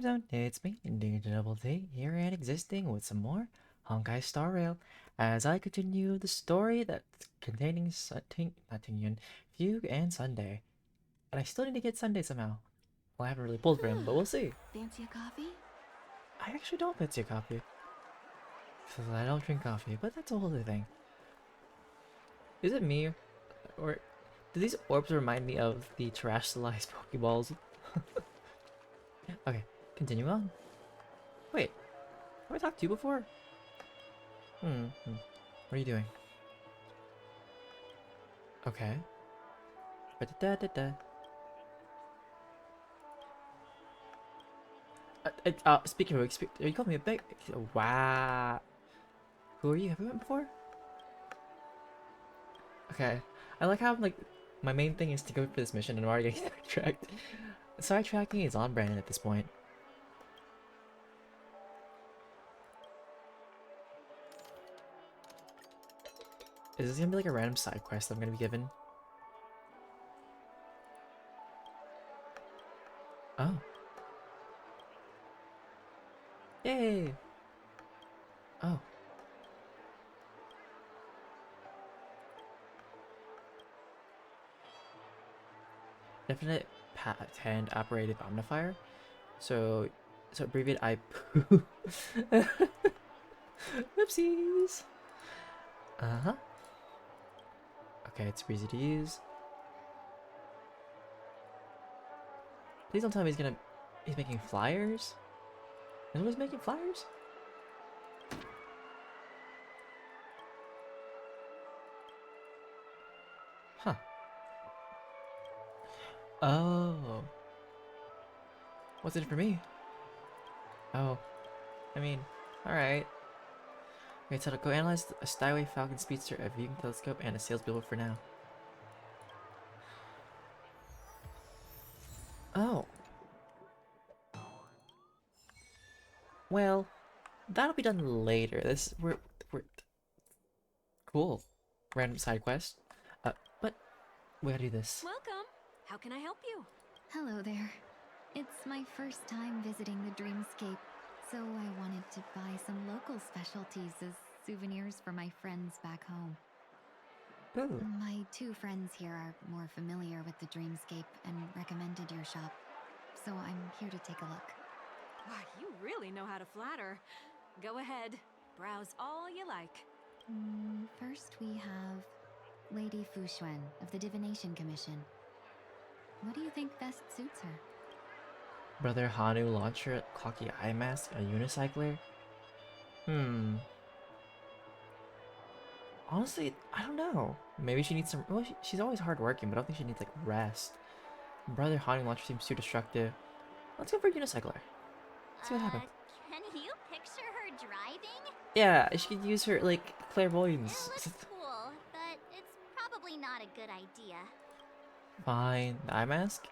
Zone, it's me, DjDoubleT, here and existing with some more Honkai Star Rail as I continue the story that's containing not Tingyun, Fugue and Sunday. And I still need to get Sunday somehow. Well, I haven't really pulled for him, but we'll see. Fancy a coffee? I actually don't fancy a coffee. Because I don't drink coffee, but that's a whole other thing. Is it me? Or do these orbs remind me of the terrestrialized Pokeballs? Okay, continue on. Wait, have I talked to you before? What are you doing? Okay. Ba-da-da-da-da. Speaking of, are you calling me a big? Wow. Who are you? Have we met before? Okay. I like how like my main thing is to go for this mission and I'm already getting sidetracked. Sidetracking is on brand at this point. Is this gonna be like a random side quest I'm gonna be given? Oh. Yay! Oh. Definite hand operated omnifier. So abbreviate I poo. Whoopsies. Uh-huh. Okay, it's easy to use. Please don't tell me he's making flyers? Is he making flyers? Huh. Oh. What's in it for me? Oh. I mean, alright. Okay, so to go analyze a Styway Falcon Speedster, a viewing telescope, and a sales billboard for now. Oh. Well, that'll be done later. We're cool. Random side quest. But we gotta do this. Welcome. How can I help you? Hello there. It's my first time visiting the Dreamscape, so I wanted to buy some local specialties as souvenirs for my friends back home. Ooh. My two friends here are more familiar with the Dreamscape and recommended your shop, so I'm here to take a look. Why, you really know how to flatter. Go ahead. Browse all you like. First we have Lady Fuxuan of the Divination Commission. What do you think best suits her? Brother Hanu launcher, cocky eye mask, a unicycler? Honestly, I don't know. Maybe she needs some. Well, she's always hardworking, but I don't think she needs like rest. Brother Hanu launcher seems too destructive. Let's go for unicycler. Let's see what happens. Can you picture her driving? Yeah, she could use her like clairvoyance. It looks cool, but it's probably not a good idea. Fine. The eye mask?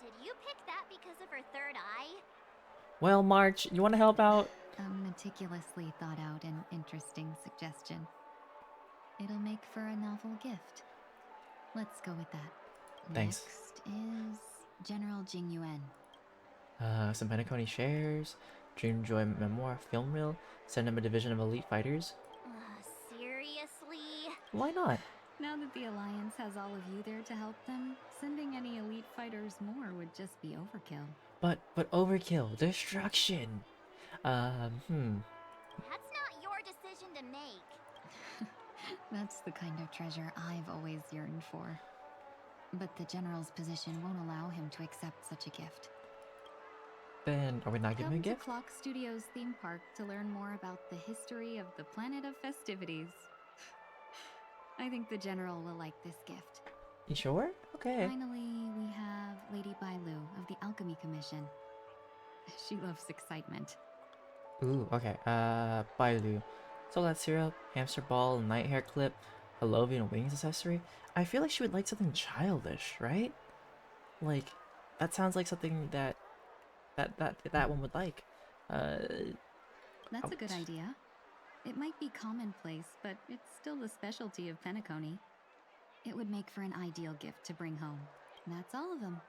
Did you pick that because of her third eye? Well, March, you want to help out? A meticulously thought out and interesting suggestion. It'll make for a novel gift. Let's go with that. Thanks. Next is General Jing Yuan. Some Penacony shares, Dreamjoy memoir film reel, send him a division of elite fighters. Seriously? Why not? Now that the Alliance has all of you there to help them, sending any elite fighters more would just be overkill. But overkill, destruction. That's not your decision to make. That's the kind of treasure I've always yearned for. But the General's position won't allow him to accept such a gift. Then are we not giving him a Come to gift? Clock Studios theme park to learn more about the history of the planet of festivities. I think the General will like this gift. You sure? Okay. Finally, we have Lady Bailu of the Alchemy Commission. She loves excitement. Ooh, okay. Bailu. Solat syrup, hamster ball, night hair clip, a Lovian wings accessory. I feel like she would like something childish, right? Like, that sounds like something that one would like. That's a good idea. It might be commonplace, but it's still the specialty of Penacony. It would make for an ideal gift to bring home. That's all of them.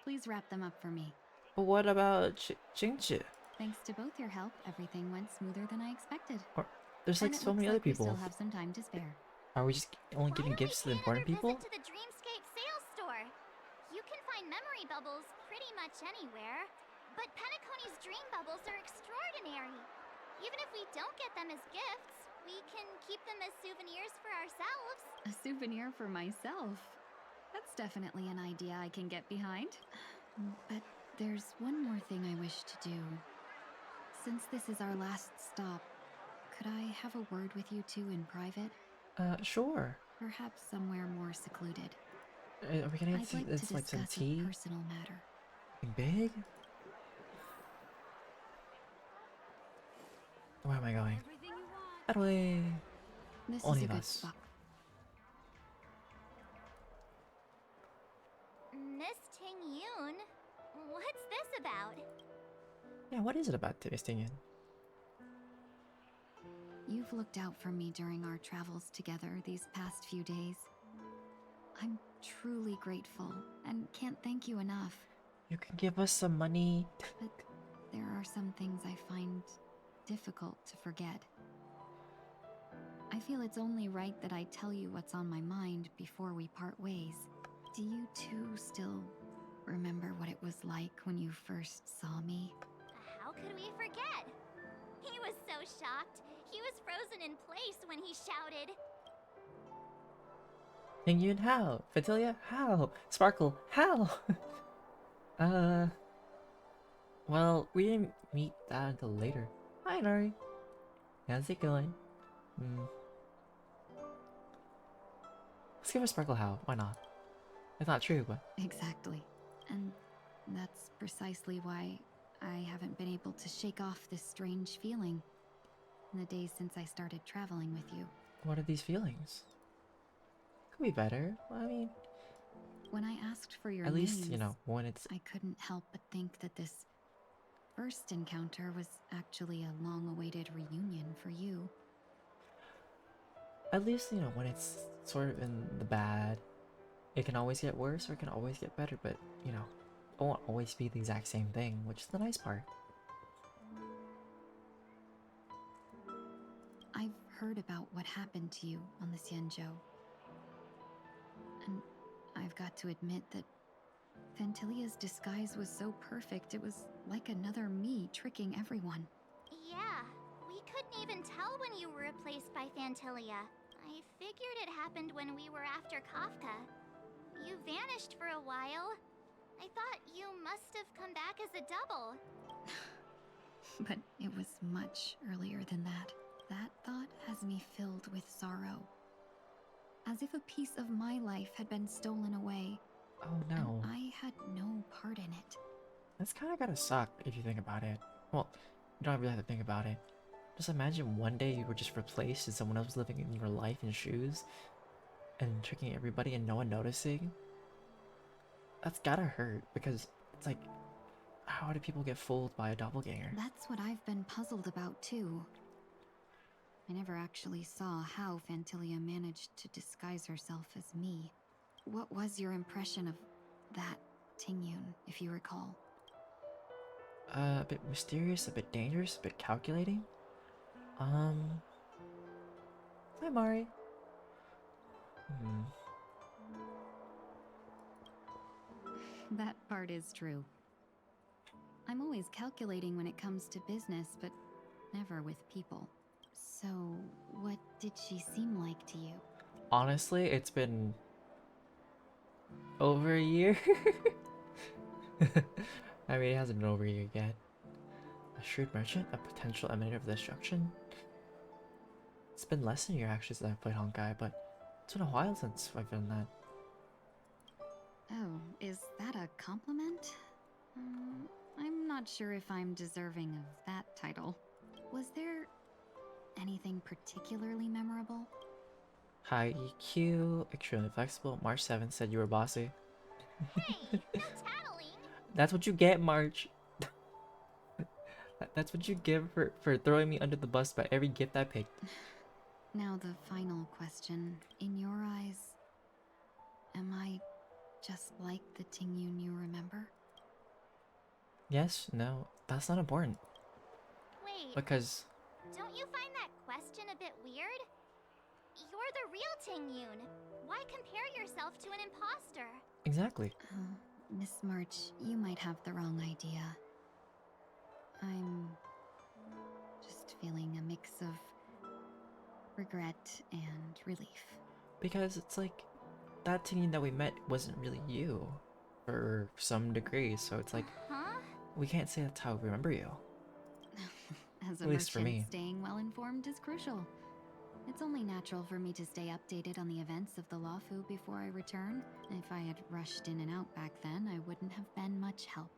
Please wrap them up for me. But what about Chingchi? Thanks to both your help, everything went smoother than I expected. Or there's And like it so looks many other like we still people. have some time to spare. Are we just only Why giving don't we gifts to pay the important another people? visit to the Dreamscape sales store? You can find memory bubbles pretty much anywhere, but Penacony's dream bubbles are extraordinary. Even if we don't get them as gifts, we can keep them as souvenirs for ourselves. A souvenir for myself. That's definitely an idea I can get behind. But there's one more thing I wish to do. Since this is our last stop, could I have a word with you two in private? Sure. Perhaps somewhere more secluded. Are we gonna I'd get like to it's like some discuss a tea? personal matter. Something big? Where am I going? Everything you want. That way. This Only is a of good us. spot. Miss Ting Yoon, what's this about? Yeah, what is it about Miss Tingyan? You've looked out for me during our travels together these past few days. I'm truly grateful and can't thank you enough. You can give us some money. But there are some things I find difficult to forget. I feel it's only right that I tell you what's on my mind before we part ways. Do you two still remember what it was like when you first saw me? How could we forget? He was so shocked. He was frozen in place when he shouted. Tingyan, how? Fatilia, how? Sparkle, how? Well, we didn't meet that until later. Hi, Nari. How's it going? Let's give her Sparkle how. Why not? It's not true, but Exactly. And that's precisely why I haven't been able to shake off this strange feeling in the days since I started traveling with you. what are these feelings? Could be better. I mean, When I asked for your at least, you names, know, when it's I couldn't help but think that this first encounter was actually a long-awaited reunion for you. at least, you know, when it's sort of in the bad, it can always get worse or it can always get better, but, you know, it won't always be the exact same thing, which is the nice part. I've heard about what happened to you on the Xianzhou. And I've got to admit that Fantilia's disguise was so perfect, it was like another me tricking everyone. Yeah, we couldn't even tell when you were replaced by Fantilia. I figured it happened when we were after Kafka. You vanished for a while. I thought you must have come back as a double. But it was much earlier than that. That thought has me filled with sorrow. As if a piece of my life had been stolen away, Oh no. and I had no part in it. That's kind of gotta suck if you think about it. Well, you don't really have to think about it. Just imagine one day you were just replaced and someone else was living in your life in shoes and tricking everybody and no one noticing. That's gotta hurt because it's like, how do people get fooled by a doppelganger? That's what I've been puzzled about too. I never actually saw how Fantilia managed to disguise herself as me. What was your impression of that Tingyun, if you recall? A bit mysterious, a bit dangerous, a bit calculating. Hi Mari. That part is true. I'm always calculating when it comes to business, but never with people. So, what did she seem like to you? Honestly, it's been over a year. I mean, it hasn't been over a year yet. A shrewd merchant, a potential emanator of destruction. It's been less than a year actually since I've played Honkai, but it's been a while since I've done that. Oh, is that a compliment? I'm not sure if I'm deserving of that title. Was there anything particularly memorable? High EQ, extremely flexible. March 7th said you were bossy. Hey, no tattling! That's what you get, March. That's what you get for throwing me under the bus by every gift I picked. Now the final question. In your eyes, am I just like the Tingyun you remember? Yes, no, that's not important. Wait, Because, don't you find that question a bit weird? You're the real Tingyun. Why compare yourself to an imposter? exactly. Oh, Miss March, you might have the wrong idea. I'm just feeling a mix of regret and relief. Because it's like, that teen that we met wasn't really you. For some degree, so it's like, Huh? we can't say that's how we remember you. As a At least for merchant, me. staying well informed is crucial. It's only natural for me to stay updated on the events of the Lawfu before I return. If I had rushed in and out back then, I wouldn't have been much help.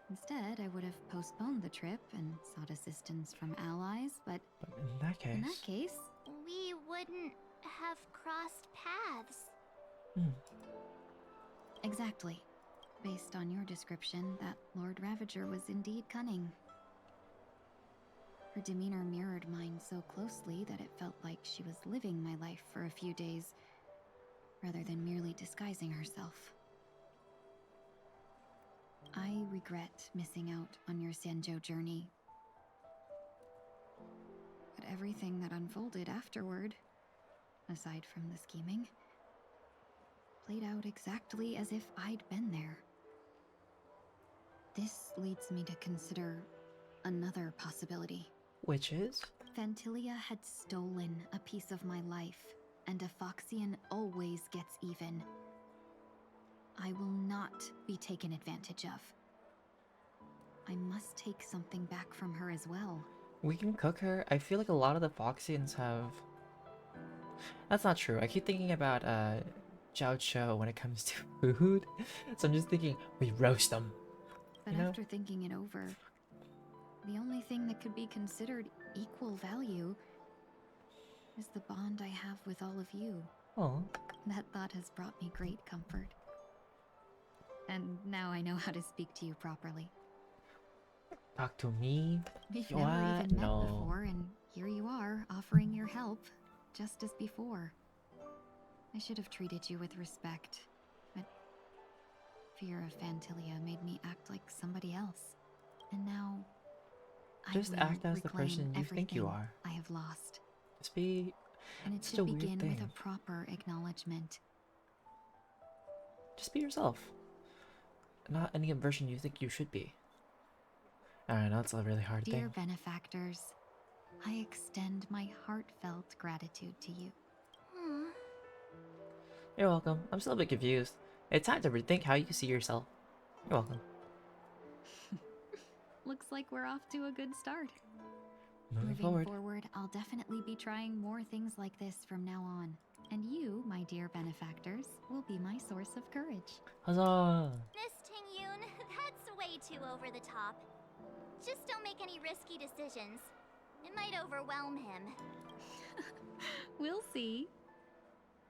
Instead, I would have postponed the trip and sought assistance from allies, but But in that in that case... case, We wouldn't have crossed paths. Hmm. exactly. Based on your description, that Lord Ravager was indeed cunning. Her demeanor mirrored mine so closely that it felt like she was living my life for a few days, rather than merely disguising herself. I regret missing out on your Senjo journey. But everything that unfolded afterward, aside from the scheming, played out exactly as if I'd been there. This leads me to consider another possibility. Which is? Fantilia had stolen a piece of my life, and a Foxian always gets even. I will not be taken advantage of. I must take something back from her as well. We can cook her. I feel like a lot of the Foxians have... That's not true. I keep thinking about Jiao Cho when it comes to food. So I'm just thinking, we roast them. But You know? after thinking it over, the only thing that could be considered equal value is the bond I have with all of you. Oh, That thought has brought me great comfort. And now I know how to speak to you properly. talk to me? We've What? never even met No. before, and here you are, offering your help, just as before. I should have treated you with respect, but fear of Fantilia made me act like somebody else. And now, Just I will act as the reclaim person you think you everything are. I have lost. Just be... And it It's should such a weird begin with thing. a proper acknowledgement. Just be yourself. Not any version you think you should be. I know it's a really hard Dear thing. benefactors, I extend my heartfelt gratitude to you. Hmm. You're welcome. I'm still a bit confused. It's time to rethink how you see yourself. You're welcome. Looks like we're off to a good start. Moving Moving forward. I'll definitely be trying more things like this from now on. And you, my dear benefactors, will be my source of courage. Huzzah! Miss Tingyun, that's way too over the top. Just don't make any risky decisions. It might overwhelm him. We'll see.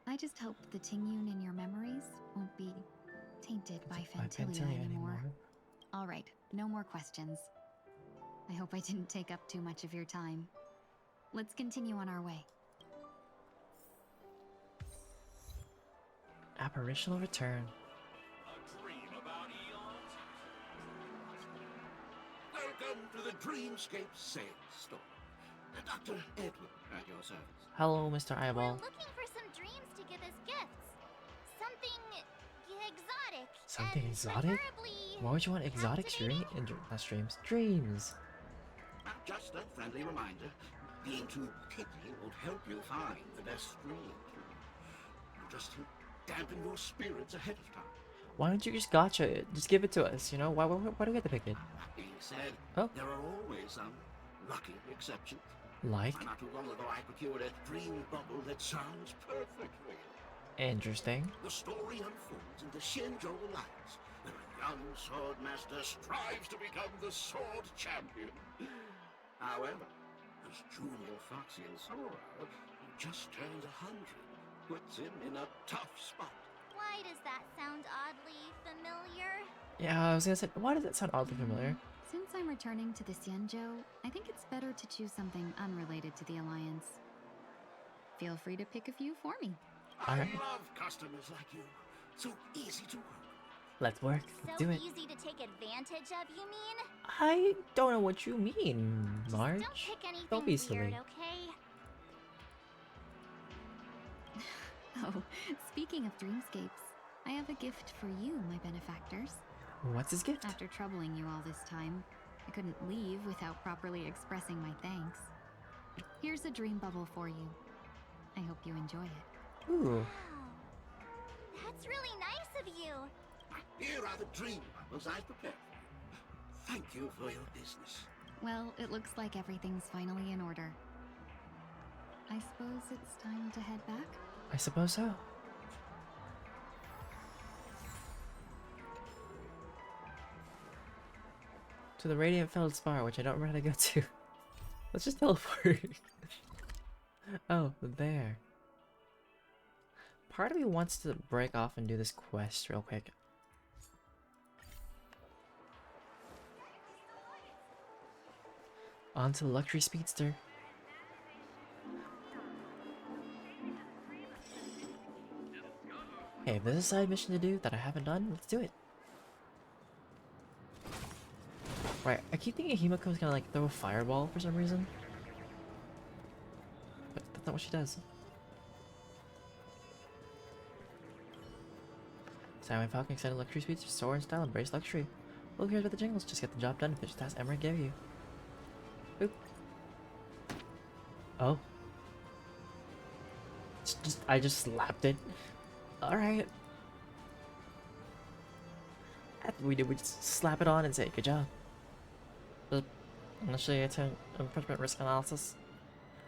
I just hope the Tingyun in your memories won't be tainted by Fantilia anymore. All right, no more questions. I hope I didn't take up too much of your time. Let's continue on our way. Apparitional return. Welcome to the Dreamscape Sales Store. Dr. Edwin at your service. Hello, Mr. We're Eyeball. looking for some dreams to give as gifts. Something exotic. Something and exotic? preferably Why would you want exotic captivating. not streams? Dreams. Just a friendly reminder, being too picky won't help you find the best dreams. You just dampen your spirits ahead of time. Why don't you just gotcha it? Just give it to us, you know? Why do we have to pick it? That being said, Oh. there are always some lucky exceptions. Like? Not too long ago, I procured a dream bubble that sounds perfect for you. Interesting. The story unfolds in the Shinjo Alliance, where a young sword master strives to become the sword champion. However, as Junior Foxian Sora, who just turned 100, puts him in a tough spot. Why does that sound oddly familiar? Yeah, I was gonna say, why does that sound oddly familiar? Since I'm returning to the Xianzhou, I think it's better to choose something unrelated to the Alliance. Feel free to pick a few for me. I Alright. love customers like you. So easy to work. Let's work. So Let's do it. easy to take advantage advantage of, you mean? I don't know what you mean, Just Marge. don't pick anything Don't be silly. weird, okay? Oh, speaking of dreamscapes, I have a gift for you, my benefactors. What's his gift? After troubling you all this time, I couldn't leave without properly expressing my thanks. Here's a dream bubble for you. I hope you enjoy it. Ooh. Wow. That's really nice of you. Here are the dream bubbles I've prepared for you. Thank you for your business. Well, it looks like everything's finally in order. I suppose it's time to head back? I suppose so. To the Radiant Feldspar, which I don't remember how to go to. Let's just teleport. Oh, there. Part of me wants to break off and do this quest real quick. On to the luxury speedster. Hey, if there's a side mission to do that I haven't done, let's do it. Right, I keep thinking Himiko's gonna like throw a fireball for some reason. But that's not what she does. Samurai Falcon extended luxury speeds, soar in style, embrace luxury. Who cares about the jingles? Just get the job done. Finish the task Emery gave you. Oop. Oh. I just slapped it. Alright. After we did, we just slap it on and say, good job. Initiate infringement risk analysis.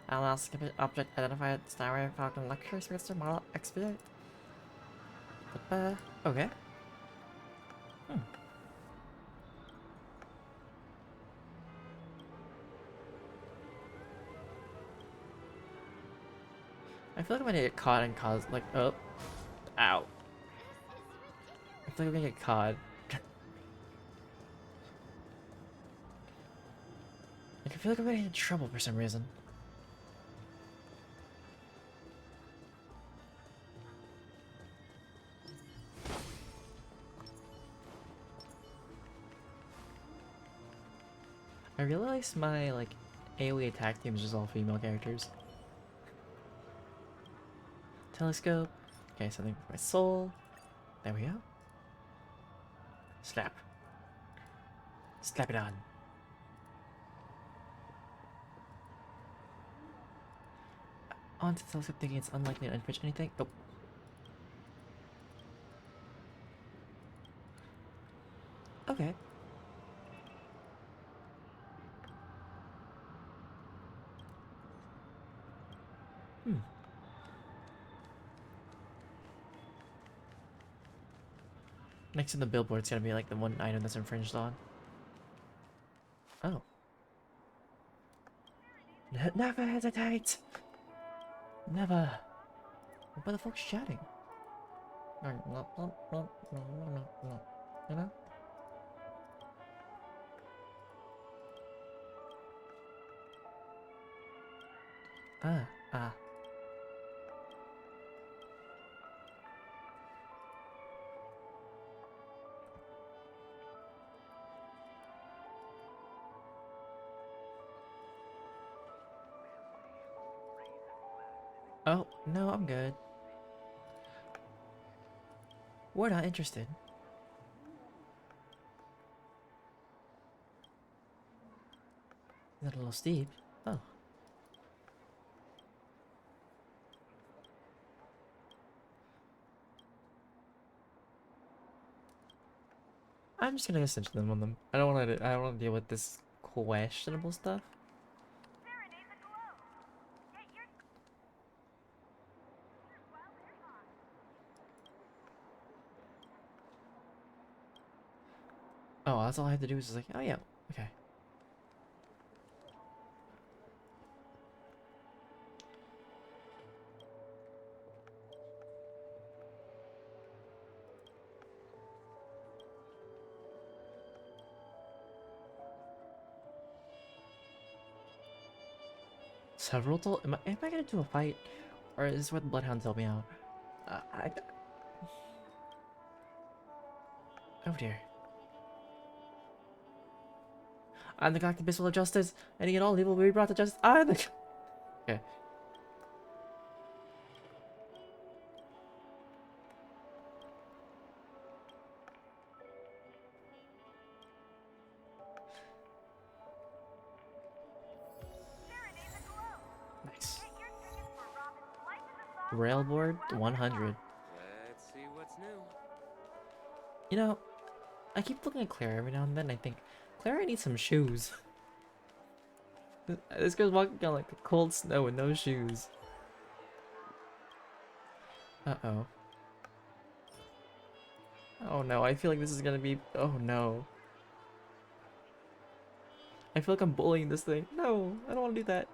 Analysis object identified Star Rail Falcon luxury speedster model expedite. Okay. I feel like I'm gonna get caught and cause like oh, ow. I feel like I'm gonna get caught. Like, I feel like I'm gonna get in trouble for some reason. I realized my like AoE attack team is just all female characters. Telescope. Okay, something for my soul. There we go. Slap. Slap it on. Onto the telescope, thinking it's unlikely to infringe anything. Oh. Okay. Next in the billboard's gonna be like the one item that's infringed on. Oh. Never hesitate! Never! What the fuck's chatting? You know? Ah. Oh, no, I'm good. We're not interested. Is that a little steep? Oh. I'm just gonna ascension them on them. I don't wanna deal with this questionable stuff. Oh, that's all I have to do is just like, oh yeah, okay. Several am I gonna do a fight? Or is this where the bloodhounds help me out? Oh dear. I'm the Galactic Pistol of Justice. Any and all evil will be brought to justice. I'm the... Okay. Nice. Railboard 100. Let's see what's new. You know, I keep looking at Clara every now and then. I think, Clara needs some shoes. This girl's walking on like cold snow with no shoes. Uh-oh. Oh no, I feel like this is gonna be... Oh no. I feel like I'm bullying this thing. No, I don't want to do that.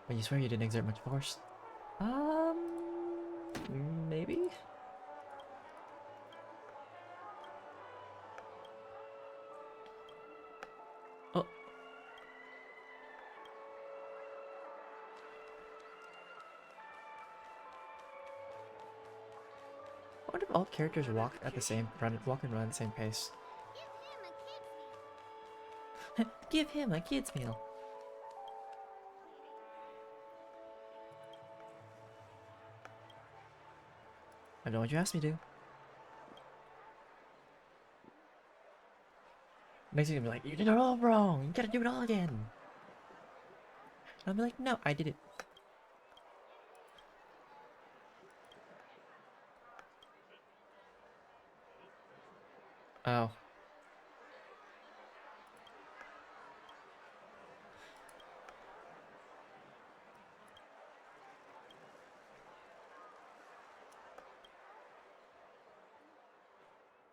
When you swear you didn't exert much force. Maybe? Oh. I wonder if all characters walk at the same walk and run at the same pace. Give him a kid's meal. Give him a kid's meal. I know what you asked me to. Next thing you're gonna be like, you did it all wrong. You gotta do it all again. And I'll be like, no, I did it. Oh.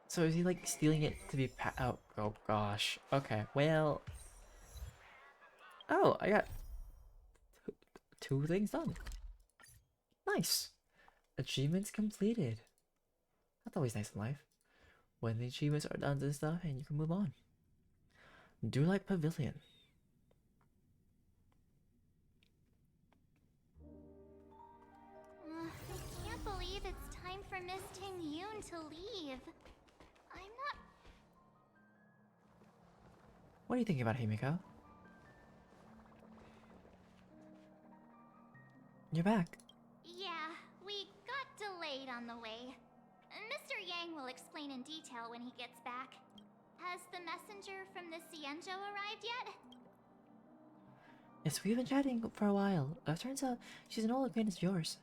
So is he like stealing it to be oh, oh gosh. Okay, well. Oh, I got two things done. Nice. Achievements completed. That's always nice in life. When the achievements are done and stuff, and you can move on. DjDoubleT Pavilion. I can't believe it's time for Miss Ting-Yoon to leave. I'm not... What are you thinking about, Himiko? You're back. Yeah, we got delayed on the way. Mr. Yang will explain in detail when he gets back. Has the messenger from the Cienjo arrived yet? Yes, we've been chatting for a while. Turns out she's an old acquaintance of yours.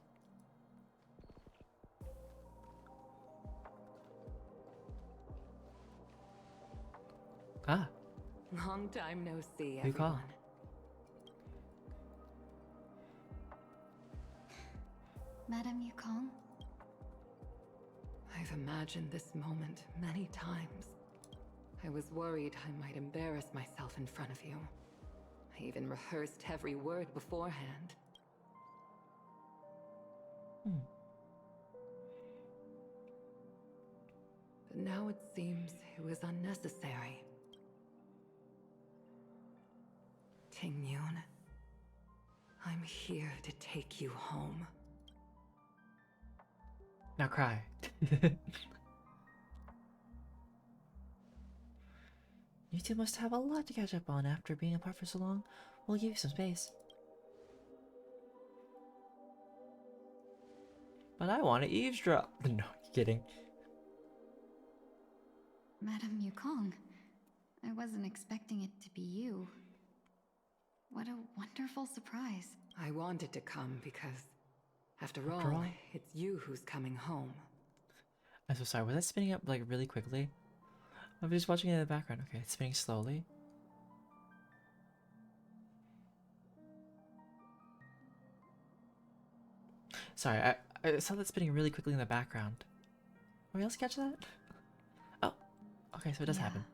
Ah, Long time no see, you call. everyone. Madame Yukong? I've imagined this moment many times. I was worried I might embarrass myself in front of you. I even rehearsed every word beforehand. But now it seems it was unnecessary. Ting-Yoon, I'm here to take you home. Now cry. You two must have a lot to catch up on after being apart for so long. We'll give you some space. But I want to eavesdrop. No, kidding. Madame Yukong, I wasn't expecting it to be you. What a wonderful surprise. I wanted to come because, after After all, all? it's you who's coming home. I'm so sorry. Was that spinning up like really quickly? I'm just watching it in the background. Okay, it's spinning slowly. Sorry, I saw that spinning really quickly in the background. Anybody else catch that? Oh, okay, so it does Yeah, happen.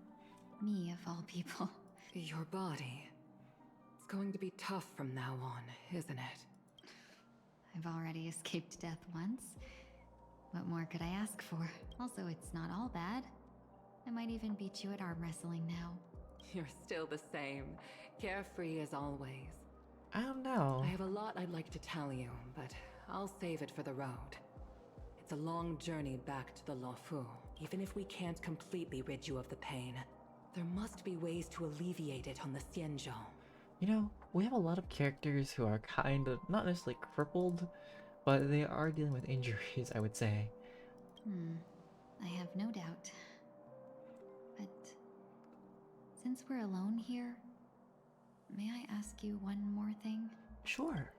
Me of all people. Your body. It's going to be tough from now on, isn't it? I've already escaped death once. What more could I ask for? Also, it's not all bad. I might even beat you at arm wrestling now. You're still the same, carefree as always. I don't know. I have a lot I'd like to tell you, but I'll save it for the road. It's a long journey back to the Luofu. Even if we can't completely rid you of the pain, There must be ways to alleviate it on the Xianzhou. You know, we have a lot of characters who are kind of not necessarily crippled, but they are dealing with injuries, I would say. I have no doubt. But since we're alone here, may I ask you one more thing? Sure.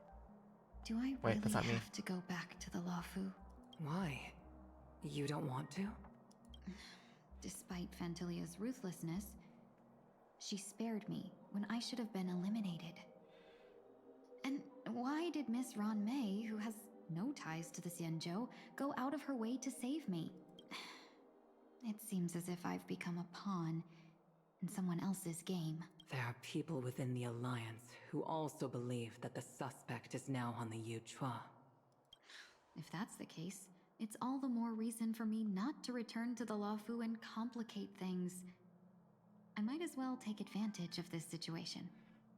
Do I Wait, that's really not me. have to go back to the Luofu? Why? You don't want to? Despite Fantilia's ruthlessness, she spared me when I should have been eliminated. And why did Miss Ron Mei, who has no ties to the Xianzhou, go out of her way to save me? It seems as if I've become a pawn in someone else's game. There are people within the Alliance who also believe that the suspect is now on the Yuchua. If that's the case, it's all the more reason for me not to return to the Luofu and complicate things. I might as well take advantage of this situation.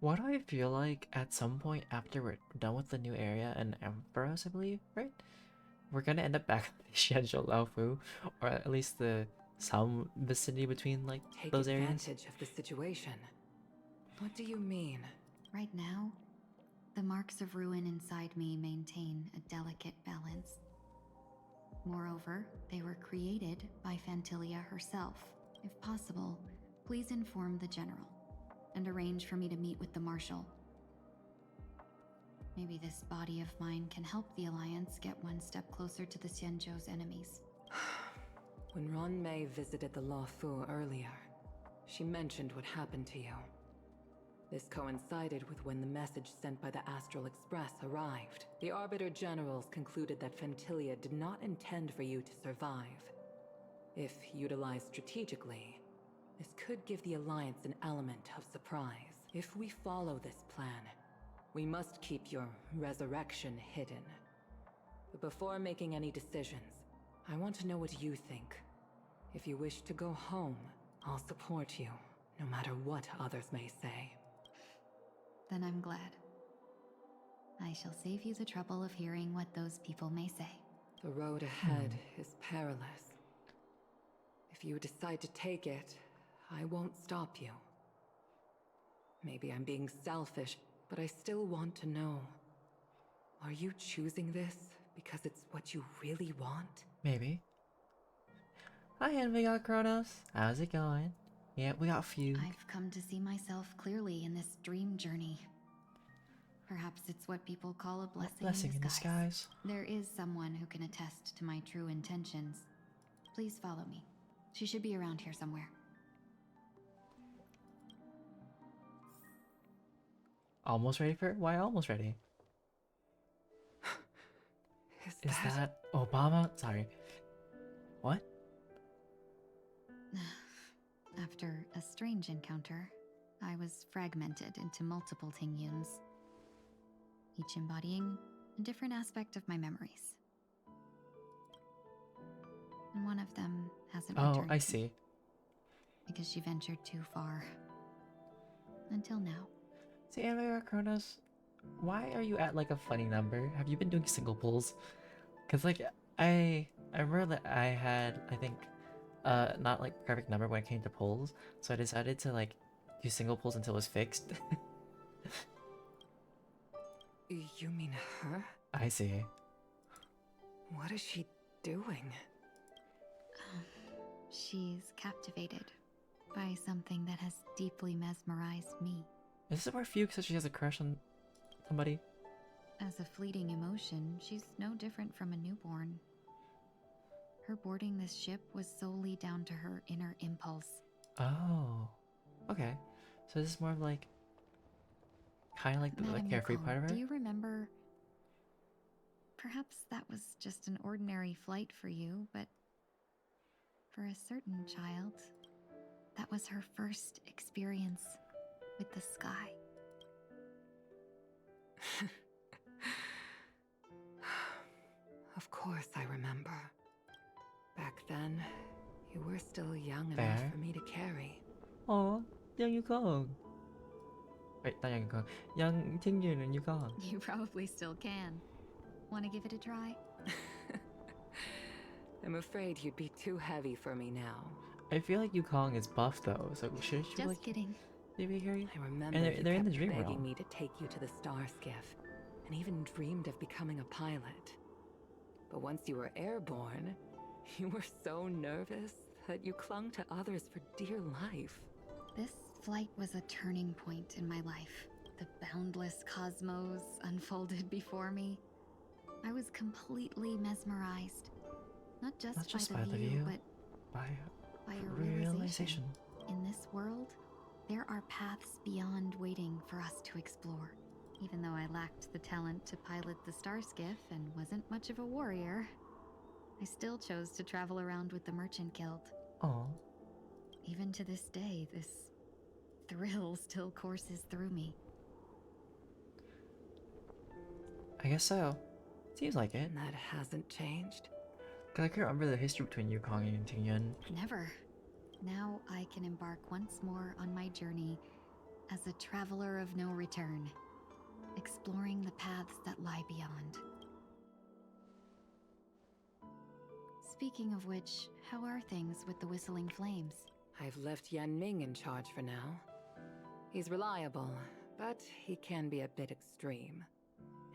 What do I feel like at some point after we're done with the new area and Emperors, I believe, right? We're gonna end up back at the Xianzhou Laofu, or at least some vicinity between like Take those areas. advantage of the situation. What do you mean? Right now, the marks of ruin inside me maintain a delicate balance. Moreover, they were created by Fantilia herself. If possible, please inform the General and arrange for me to meet with the Marshal. Maybe this body of mine can help the Alliance get one step closer to the Xianzhou's enemies. When Ron Mei visited the Luofu earlier, she mentioned what happened to you. This coincided with when the message sent by the Astral Express arrived. The Arbiter Generals concluded that Fantilia did not intend for you to survive. If utilized strategically, this could give the Alliance an element of surprise. If we follow this plan, we must keep your resurrection hidden. But before making any decisions, I want to know what you think. If you wish to go home, I'll support you, no matter what others may say. Then I'm glad. I shall save you the trouble of hearing what those people may say. The road ahead is perilous. If you decide to take it, I won't stop you. Maybe I'm being selfish, but I still want to know. Are you choosing this because it's what you really want? Maybe. Hi, and we got Kronos. How's it going? Yeah, we got Fugue. I've come to see myself clearly in this dream journey. Perhaps it's what people call a blessing, In disguise. There is someone who can attest to my true intentions. Please follow me. She should be around here somewhere. Almost ready for it? Why almost ready? Is that Obama? Sorry. What? After a strange encounter, I was fragmented into multiple Tingyuns, each embodying a different aspect of my memories. And one of them hasn't Oh, returned I to see. me because she ventured too far. Until now. See, and we got Kronos. Why are you at like a funny number? Have you been doing single pulls? Cause like I remember that I had, I think, not like perfect number when it came to pulls, so I decided to like do single pulls until it was fixed. You mean her? I see. What is she doing? She's captivated by something that has deeply mesmerized me. Is this where Fugue says she has a crush on somebody? As a fleeting emotion, she's no different from a newborn. Her boarding this ship was solely down to her inner impulse. Oh, okay. So this is more of like, kind of like the Madame carefree Yukong, part of her? do you remember? Perhaps that was just an ordinary flight for you, but for a certain child, that was her first experience with the sky. Of course I remember. Back then, you were still young Fair. enough for me to carry. Oh, young Yukong. Wait, not young Yukong. Young Tingyun and Yukong. You probably still can. Want to give it a try? I'm afraid you'd be too heavy for me now. I feel like Yukong is buff though, so shouldn't you Just like kidding. maybe hear you? I remember And you they're in the kept dream begging realm. me to take you to the star skiff, and even dreamed of becoming a pilot. But once you were airborne, you were so nervous that you clung to others for dear life. This flight was a turning point in my life. The boundless cosmos unfolded before me. I was completely mesmerized. Not just by the view, but by by a realization. realization. In this world, there are paths beyond waiting for us to explore. Even though I lacked the talent to pilot the star skiff and wasn't much of a warrior, I still chose to travel around with the Merchant Guild. Oh, Even to this day, this thrill still courses through me. I guess so. Seems like it. And that hasn't changed. Cause I can remember the history between Yukong and Tingyun. Never. Now I can embark once more on my journey as a traveler of no return, exploring the paths that lie beyond. Speaking of which, how are things with the Whistling Flames? I've left Yan Ming in charge for now. He's reliable, but he can be a bit extreme,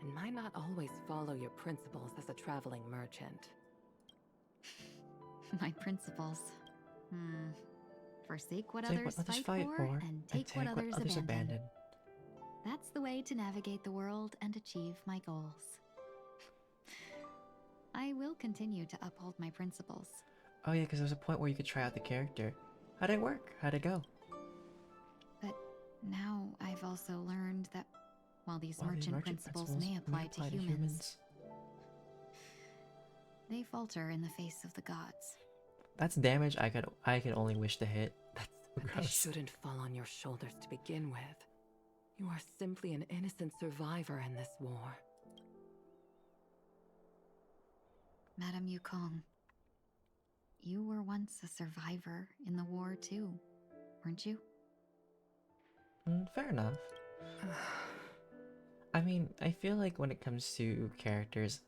and might not always follow your principles as a traveling merchant. My principles. Forsake what Take others what others fight for, and take what others abandon. That's the way to navigate the world and achieve my goals. I will continue to uphold my principles. Oh yeah, because there was a point where you could try out the character. How'd it work? How'd it go? But now I've also learned that while these merchant principles may apply to humans, they falter in the face of the gods. That's damage I could only wish to hit. That's so But they gross. shouldn't fall on your shoulders to begin with. You are simply an innocent survivor in this war. Madame Yukong, you were once a survivor in the war too, weren't you? Fair enough. I mean, I feel like when it comes to characters,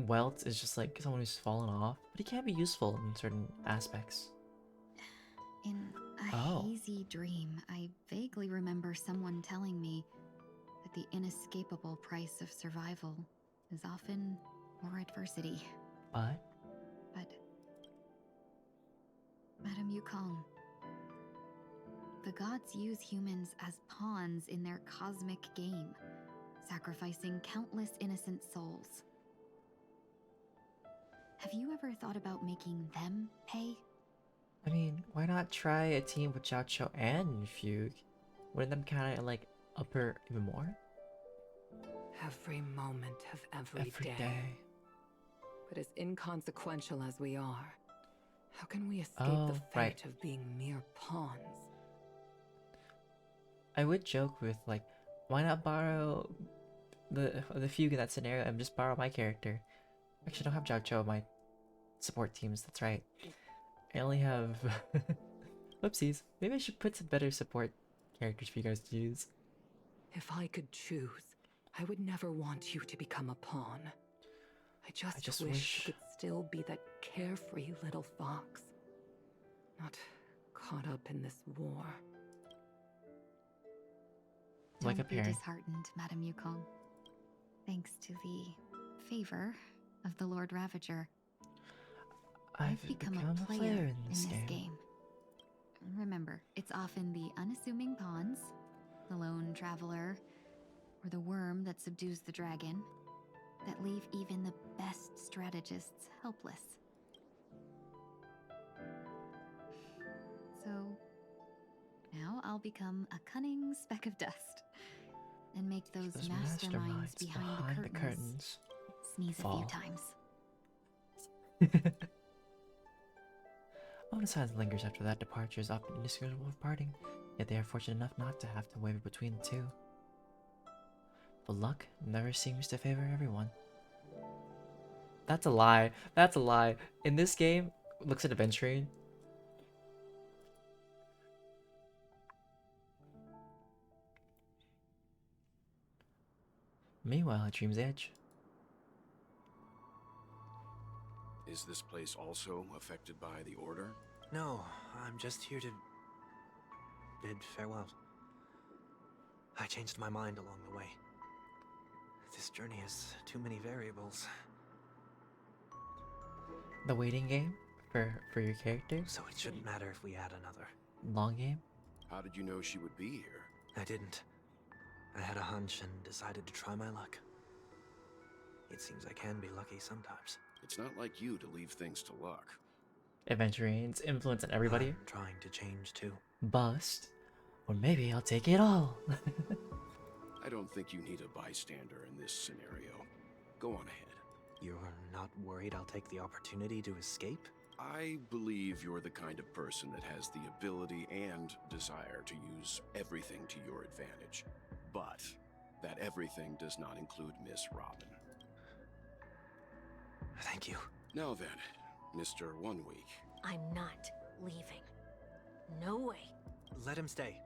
Welt is just like someone who's fallen off, but he can be useful in certain aspects. In a hazy dream, I vaguely remember someone telling me that the inescapable price of survival is often more adversity. But But, Madame Yukong, the gods use humans as pawns in their cosmic game, sacrificing countless innocent souls. Have you ever thought about making them pay? I mean, why not try a team with Jiaoqiu and Fugue? Wouldn't them kind of like up her even more? Every moment of every day. But as inconsequential as we are, how can we escape the fate of being mere pawns? I would joke with like, why not borrow the Fugue in that scenario and just borrow my character? Actually, I don't have Jiaoqiu on my support teams. That's right. I only have. Whoopsies. Maybe I should put some better support characters for you guys to use. If I could choose, I would never want you to become a pawn. I just wish you could still be that carefree little fox. Not caught up in this war. Like a Don't be parent. disheartened, Madame Yukong. Thanks to the favor of the Lord Ravager, I've become a player in this game. Remember, it's often the unassuming pawns, the lone traveler, or the worm that subdues the dragon, that leave even the best strategists helpless. So, now I'll become a cunning speck of dust, and make those masterminds behind the curtains sneeze a few times. Oh, the silence lingers after that departure is often indistinguishable with parting, yet they are fortunate enough not to have to waver between the two. But luck never seems to favor everyone. That's a lie. That's a lie. In this game, looks at adventuring. Meanwhile, at Dream's Edge. Is this place also affected by the Order? No, I'm just here to bid farewell. I changed my mind along the way. This journey has too many variables. The waiting game for your character? So it shouldn't matter if we add another. Long game? How did you know she would be here? I didn't. I had a hunch and decided to try my luck. It seems I can be lucky sometimes. It's not like you to leave things to luck. Adventurines influencing everybody. I'm trying to change too. Bust. Or maybe I'll take it all. I don't think you need a bystander in this scenario. Go on ahead. You're not worried I'll take the opportunity to escape? I believe you're the kind of person that has the ability and desire to use everything to your advantage. But that everything does not include Miss Robin. Thank you. Now then, Mr. 1 Week. I'm not leaving. No way. Let him stay.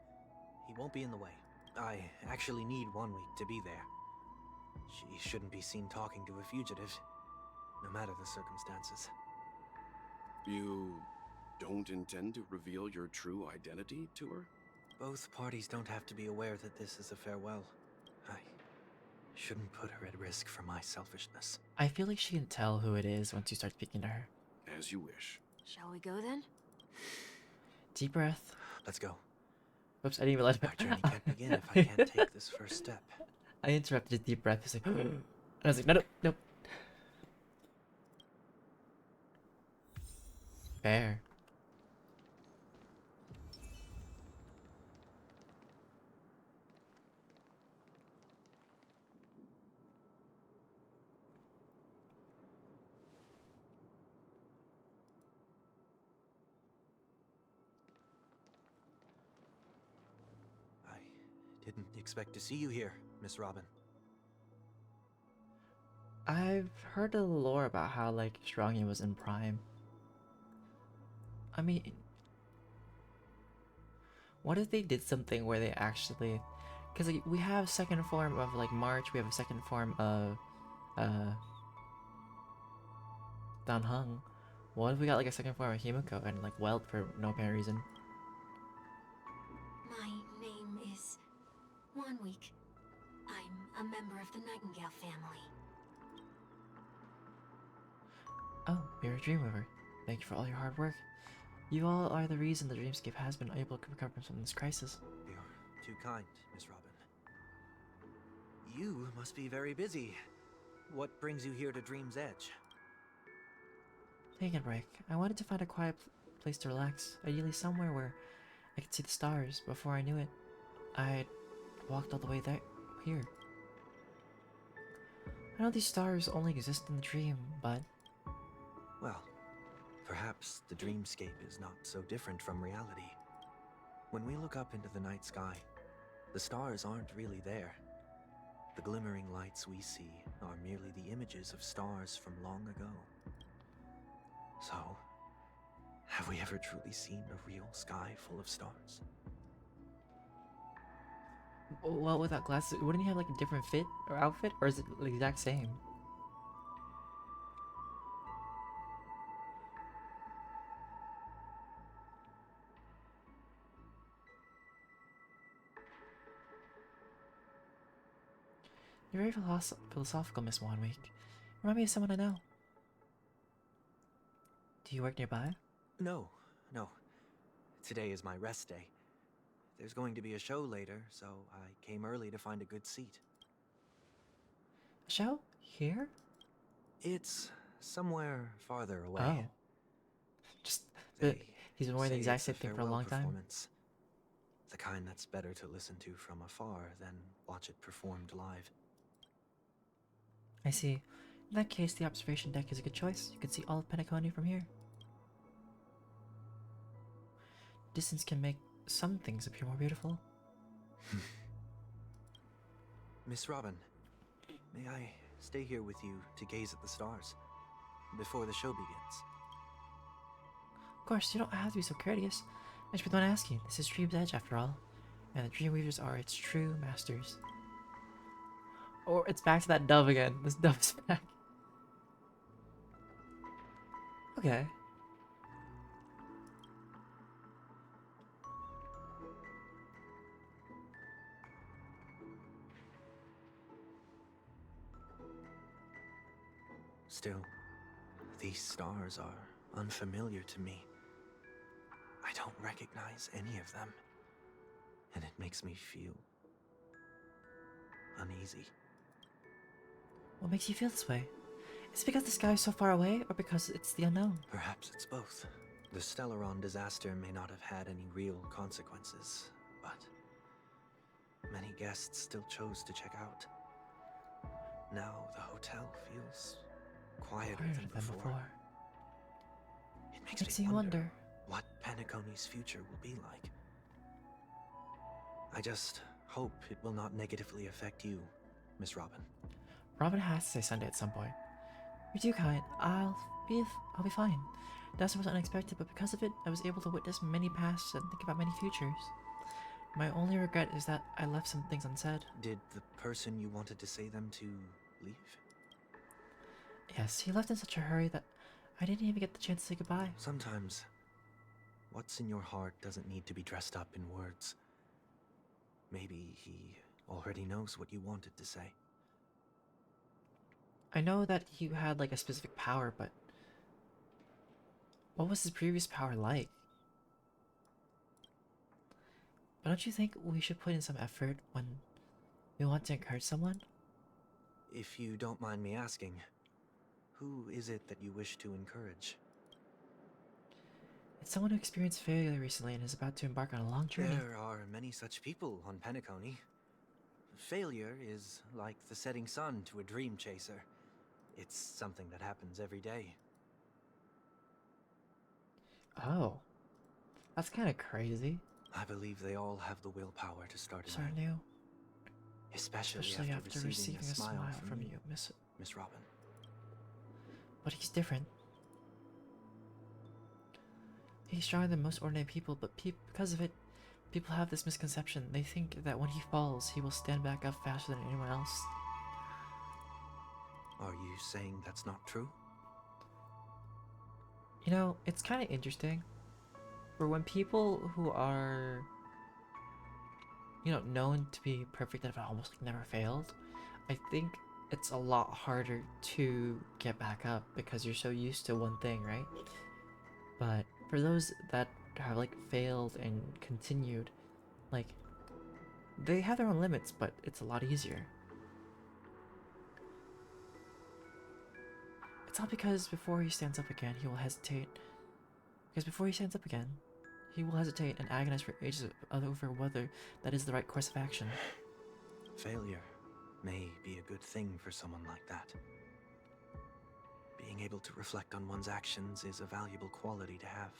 He won't be in the way. I actually need 1 week to be there. She shouldn't be seen talking to a fugitive, no matter the circumstances. You don't intend to reveal your true identity to her? Both parties don't have to be aware that this is a farewell. I shouldn't put her at risk for my selfishness. I feel like she can tell who it is once you start speaking to her. As you wish. Shall we go then? Deep breath. Let's go. Oops, I didn't even let Our him. journey can't begin if I can't take this first step. I interrupted his deep breath. He's like, and I was like, no, no, no. Fair. I didn't expect to see you here, Miss Robin. I've heard a lore about how like strong he was in Prime. I mean, what if they did something where they actually, because like, we have second form of like March, we have a second form of Dan Hung. What if we got like a second form of Himiko and like Welt for no apparent reason? My name is 1 Week. I'm a member of the Nightingale family. Oh, you're a Dreamweaver. Thank you for all your hard work. You all are the reason the Dreamscape has been able to recover from this crisis. You're too kind, Miss Robin. You must be very busy. What brings you here to Dream's Edge? Taking a break. I wanted to find a quiet place to relax, ideally somewhere where I could see the stars. Before I knew it, I walked all the way here. I know these stars only exist in the dream, but Well, perhaps the dreamscape is not so different from reality. When we look up into the night sky, the stars aren't really there. The glimmering lights we see are merely the images of stars from long ago. So, have we ever truly seen a real sky full of stars? well, without glasses, wouldn't he have like a different fit or outfit, or is it the exact same? You're very philosophical, Miss Wanweek. Remind me of someone I know. Do you work nearby? No. Today is my rest day. There's going to be a show later, so I came early to find a good seat. A show? Here? It's somewhere farther away. Oh. Just he's been wearing the say exact it's same thing for a farewell long time. performance. The kind that's better to listen to from afar than watch it performed live. I see. In that case, the observation deck is a good choice. You can see all of Penacony from here. Distance can make some things appear more beautiful. Miss Robin, may I stay here with you to gaze at the stars before the show begins? Of course, you don't have to be so courteous. I just been asking. This is Dream's Edge, after all, and the Dreamweavers are its true masters. Or it's back to that dove again. This dove is back. Okay. Still, these stars are unfamiliar to me. I don't recognize any of them, and it makes me feel uneasy. What makes you feel this way? Is it because the sky is so far away, or because it's the unknown? Perhaps it's both. The Stellaron disaster may not have had any real consequences, but many guests still chose to check out. Now the hotel feels quieter than before. It makes me wonder what Penacony's future will be like. I just hope it will not negatively affect you, Miss Robin. Robin has to say Sunday at some point. You're too kind. I'll be fine. That was unexpected, but because of it, I was able to witness many pasts and think about many futures. My only regret is that I left some things unsaid. Did the person you wanted to say them to leave? Yes, he left in such a hurry that I didn't even get the chance to say goodbye. Sometimes, what's in your heart doesn't need to be dressed up in words. Maybe he already knows what you wanted to say. I know that he had like a specific power, but what was his previous power like? But don't you think we should put in some effort when we want to encourage someone? If you don't mind me asking, who is it that you wish to encourage? It's someone who experienced failure recently and is about to embark on a long journey. There are many such people on Penacony. Failure is like the setting sun to a dream chaser. It's something that happens every day. Oh, that's kind of crazy. I believe they all have the willpower to start Start anew. new. Especially after receiving a smile from you, Miss Robin. But he's different. He's stronger than most ordinary people, but because of it, people have this misconception. They think that when he falls, he will stand back up faster than anyone else. Are you saying that's not true? You know, it's kind of interesting. For when people who are, known to be perfect that have almost never failed, I think it's a lot harder to get back up because you're so used to one thing, right? But for those that have like failed and continued, like they have their own limits, but it's a lot easier. It's all because before he stands up again, he will hesitate. Because before he stands up again, he will hesitate and agonize for ages over whether that is the right course of action. Failure may be a good thing for someone like that. Being able to reflect on one's actions is a valuable quality to have.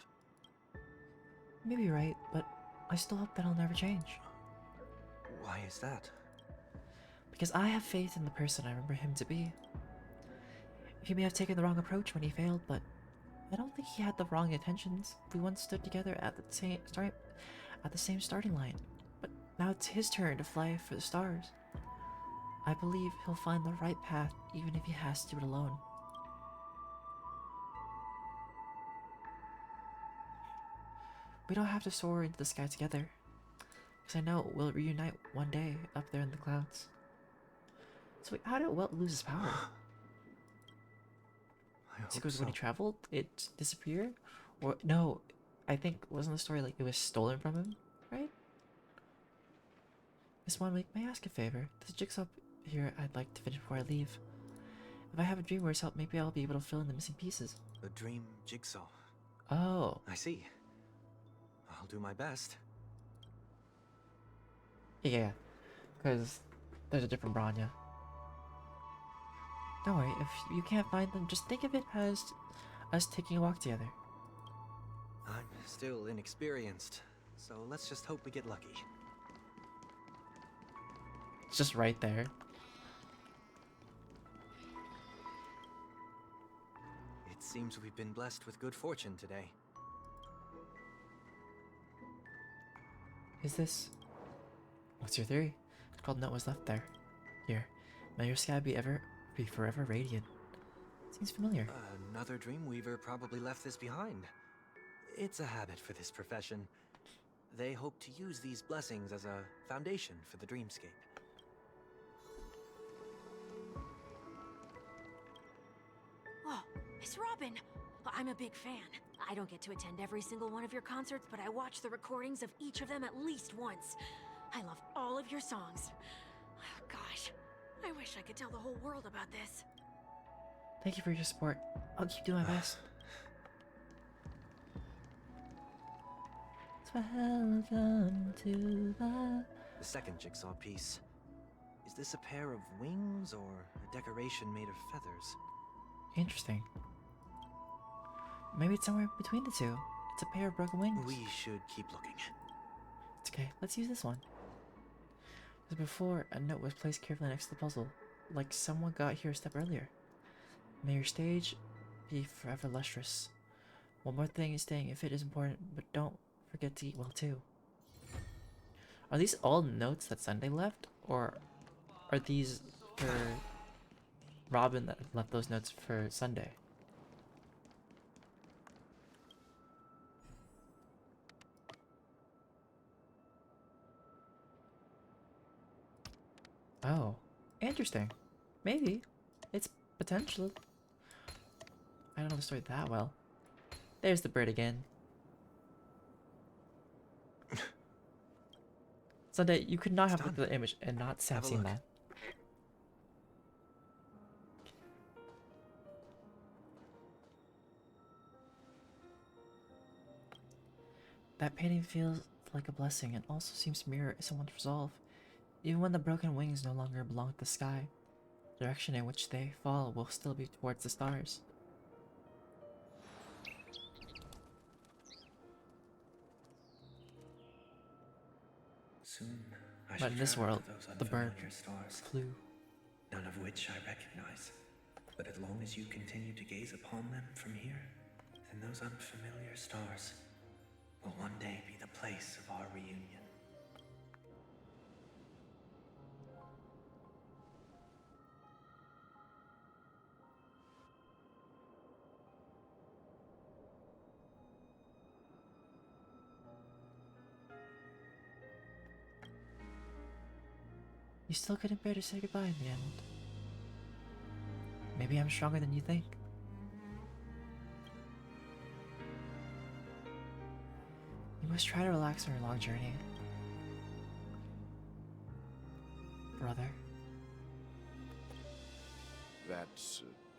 You may be right, but I still hope that I'll never change. Why is that? Because I have faith in the person I remember him to be. He may have taken the wrong approach when he failed, but I don't think he had the wrong intentions. We once stood together at the same starting line, but now it's his turn to fly for the stars. I believe he'll find the right path, even if he has to do it alone. We don't have to soar into the sky together, because I know we'll reunite one day up there in the clouds. So wait, how did Welt lose his power? Because when he traveled, it disappeared? Or no, I think wasn't the story like it was stolen from him, right? Miss Wanwick, may I ask a favor? There's a jigsaw here I'd like to finish before I leave. If I have a Dreamware's help, maybe I'll be able to fill in the missing pieces. A dream jigsaw. Oh. I see. I'll do my best. Yeah, because there's a different Branya. Don't worry, if you can't find them, just think of it as us taking a walk together. I'm still inexperienced, so let's just hope we get lucky. It's just right there. It seems we've been blessed with good fortune today. Is this... What's your theory? It's called Note Was Left There. Here, may your sky be forever radiant. Seems familiar. Another Dreamweaver probably left this behind. It's a habit for this profession. They hope to use these blessings as a foundation for the dreamscape. Miss Robin! I'm a big fan. I don't get to attend every single one of your concerts, but I watch the recordings of each of them at least once. I love all of your songs. Oh, gosh, I wish I could tell the whole world about this. Thank you for your support. I'll keep doing my best. 12 to the... The second jigsaw piece. Is this a pair of wings or a decoration made of feathers? Interesting. Maybe it's somewhere between the two. It's a pair of broken wings. We should keep looking. It's okay, let's use this one. As before, a note was placed carefully next to the puzzle, like someone got here a step earlier. May your stage be forever lustrous. One more thing, staying fit is important, but don't forget to eat well too. Are these all notes that Sunday left, or are these for Robin that left those notes for Sunday? Oh, interesting. Maybe. It's potential. I don't know the story that well. There's the bird again. Sunday, you could not have looked at the image and not have seen that. That painting feels like a blessing and also seems to mirror someone's resolve. Even when the broken wings no longer belong to the sky, the direction in which they fall will still be towards the stars. Soon, I But in this world, the bird stars, flew. none of which I recognize. But as long as you continue to gaze upon them from here, then those unfamiliar stars will one day be the place of our reunion. You still couldn't bear to say goodbye in the end. Maybe I'm stronger than you think. You must try to relax on your long journey. Brother. That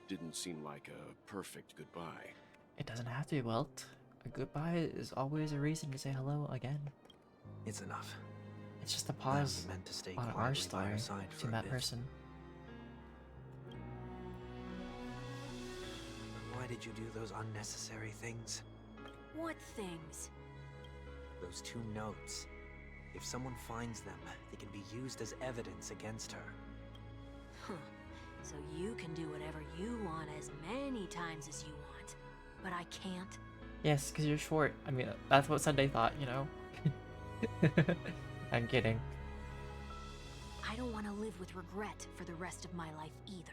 didn't seem like a perfect goodbye. It doesn't have to be, Welt. A goodbye is always a reason to say hello again. It's enough. It's just a Now pause we meant to stay on our quietly by story our side for to a that bit. person. Why did you do those unnecessary things? What things? Those two notes. If someone finds them, they can be used as evidence against her. Huh. So you can do whatever you want as many times as you want, but I can't? Yes, because you're short. I mean, that's what Sunday thought, you know? I'm kidding. I don't want to live with regret for the rest of my life either.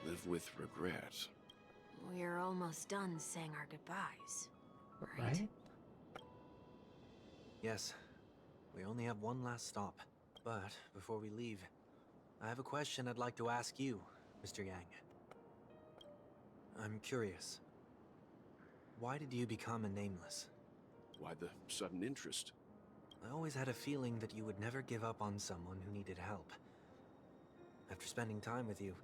Live with regret. We're almost done saying our goodbyes, right? Right? Yes. We only have one last stop. But before we leave, I have a question I'd like to ask you, Mr. Yang. I'm curious. Why did you become a nameless? Why the sudden interest? I always had a feeling that you would never give up on someone who needed help. After spending time with you,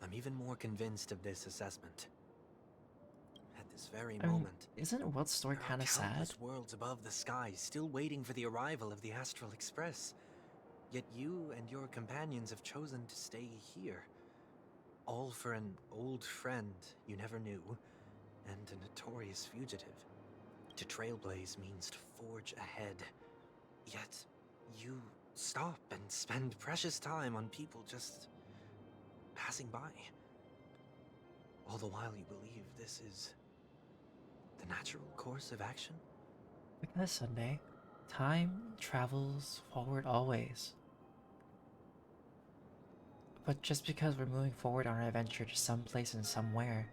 I'm even more convinced of this assessment. At this very I mean, moment, isn't Welt's story there are kind of sad? countless worlds above the sky still waiting for the arrival of the Astral Express. Yet you and your companions have chosen to stay here. All for an old friend you never knew, and a notorious fugitive. To trailblaze means to forge ahead. Yet, you stop and spend precious time on people just passing by. All the while you believe this is the natural course of action? Because Sunday, time travels forward always. But just because we're moving forward on our adventure to some place and somewhere,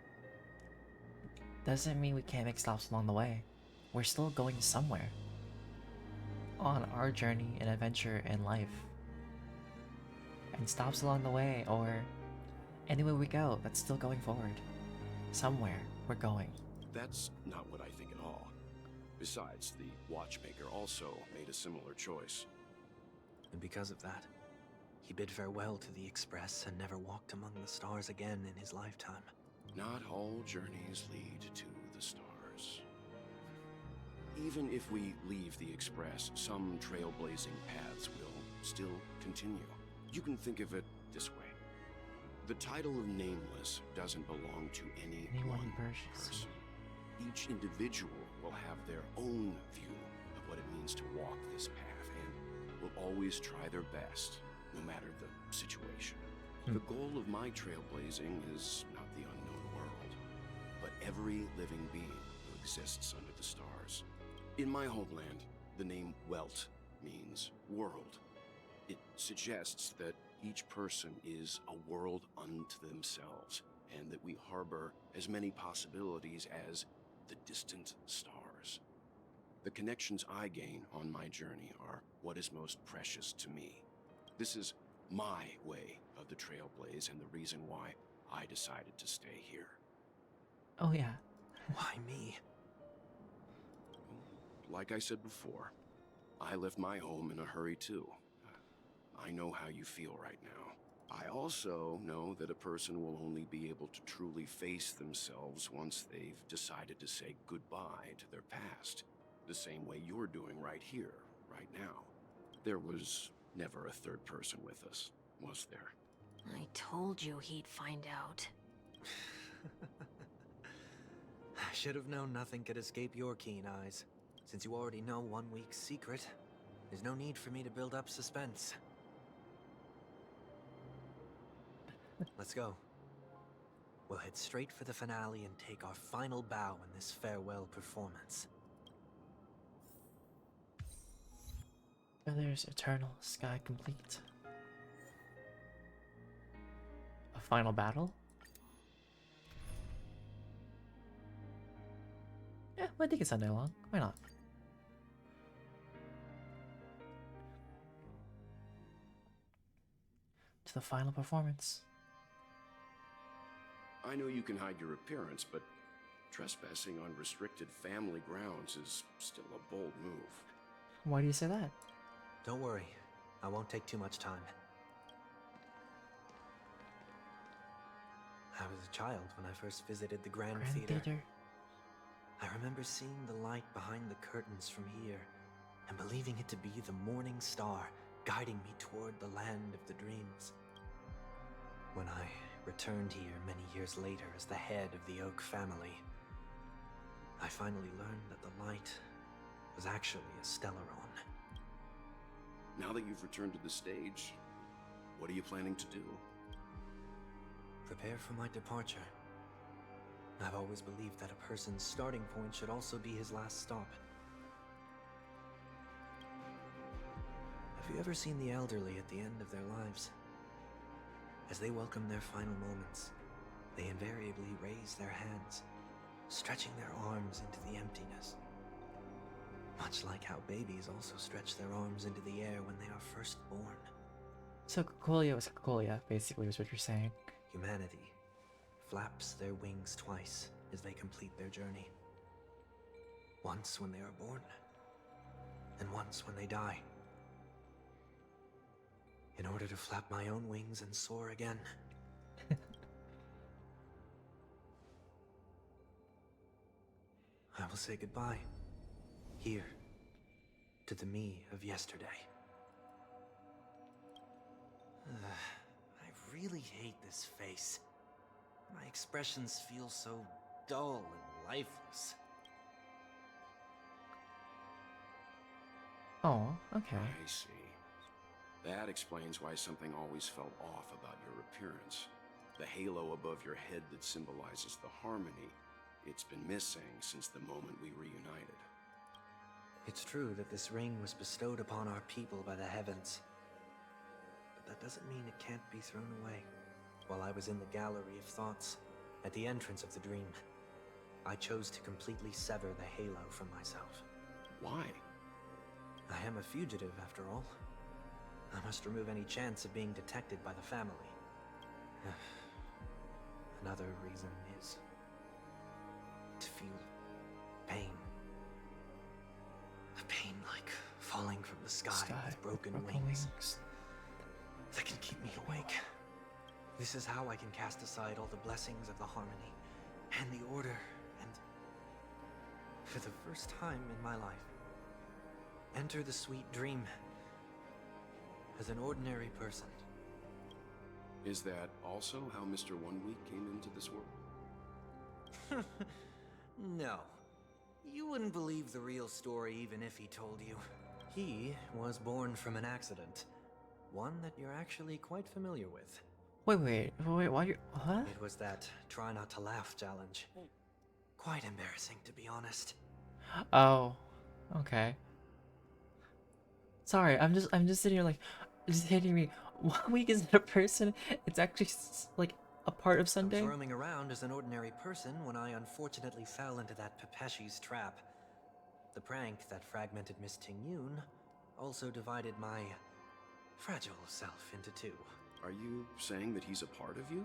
doesn't mean we can't make stops along the way. We're still going somewhere. On our journey and adventure in life. And stops along the way, or Anywhere we go, that's still going forward. Somewhere, we're going. That's not what I think at all. Besides, the watchmaker also made a similar choice. And because of that, he bid farewell to the Express and never walked among the stars again in his lifetime. Not all journeys lead to the stars. Even if we leave the Express, some trailblazing paths will still continue. You can think of it this way. The title of Nameless doesn't belong to any one person. Each individual will have their own view of what it means to walk this path and will always try their best, no matter the situation. The goal of my trailblazing is not the unknown world, but every living being who exists under the stars. In my homeland, the name Welt means world. It suggests that each person is a world unto themselves, and that we harbor as many possibilities as the distant stars. The connections I gain on my journey are what is most precious to me. This is my way of the Trailblaze and the reason why I decided to stay here. Oh yeah. Why me? Like I said before, I left my home in a hurry too. I know how you feel right now. I also know that a person will only be able to truly face themselves once they've decided to say goodbye to their past, the same way you're doing right here, right now. There was never a third person with us, was there? I told you he'd find out. I should have known nothing could escape your keen eyes. Since you already know 1 week's secret, there's no need for me to build up suspense. Let's go. We'll head straight for the finale and take our final bow in this farewell performance. Feathers eternal, sky complete. A final battle? Yeah, I think it's Sunday long. Why not? To the final performance. I know you can hide your appearance, but trespassing on restricted family grounds is still a bold move. Why do you say that? Don't worry, I won't take too much time. I was a child when I first visited the Grand Theater. I remember seeing the light behind the curtains from here, and believing it to be the morning star guiding me toward the land of the dreams. When I returned here many years later as the head of the Oak family, I finally learned that the light was actually a Stellaron. Now that you've returned to the stage, what are you planning to do? Prepare for my departure. I've always believed that a person's starting point should also be his last stop. Have you ever seen the elderly at the end of their lives? As they welcome their final moments, they invariably raise their hands, stretching their arms into the emptiness. Much like how babies also stretch their arms into the air when they are first born. So Cocolia was Cocolia, basically, is what you're saying. Humanity flaps their wings twice as they complete their journey. Once when they are born, and once when they die. In order to flap my own wings and soar again. I will say goodbye. Here. To the me of yesterday. I really hate this face. My expressions feel so dull and lifeless. Oh, okay. I see. That explains why something always felt off about your appearance. The halo above your head that symbolizes the harmony, it's been missing since the moment we reunited. It's true that this ring was bestowed upon our people by the heavens. But that doesn't mean it can't be thrown away. While I was in the gallery of thoughts, at the entrance of the dream, I chose to completely sever the halo from myself. Why? I am a fugitive, after all. I must remove any chance of being detected by the family. Another reason is to feel pain. A pain like falling from the sky with broken wings that can keep me awake. This is how I can cast aside all the blessings of the harmony and the order, and for the first time in my life, enter the sweet dream as an ordinary person. Is that also how Mr. 1 Week came into this world? No. You wouldn't believe the real story even if he told you. He was born from an accident. One that you're actually quite familiar with. Wait, why you what? It was that try not to laugh challenge. Quite embarrassing, to be honest. Oh, okay. Sorry, I'm just sitting here like, just hitting me. 1 week isn't a person. It's actually like a part of I Sunday. was roaming around as an ordinary person when I unfortunately fell into that Pepeshi's trap. The prank that fragmented Miss Ting-Yun also divided my fragile self into two. Are you saying that he's a part of you?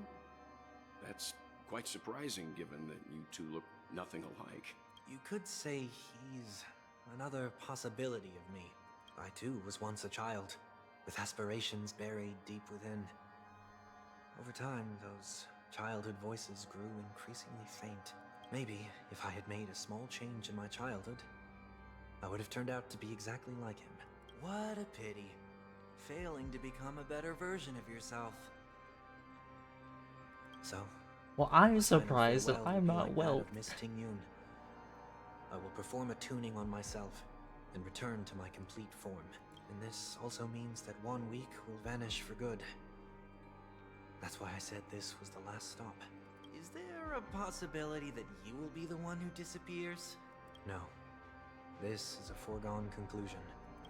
That's quite surprising given that you two look nothing alike. You could say he's another possibility of me. I too was once a child, with aspirations buried deep within. Over time, those childhood voices grew increasingly faint. Maybe if I had made a small change in my childhood, I would have turned out to be exactly like him. What a pity. Failing to become a better version of yourself. So, Well, I'm my final surprised that farewell I'm will be not like that well. of Miss Ting-Yun. I will perform a tuning on myself and return to my complete form. And this also means that 1 week will vanish for good. That's why I said this was the last stop. Is there a possibility that you will be the one who disappears? No. This is a foregone conclusion.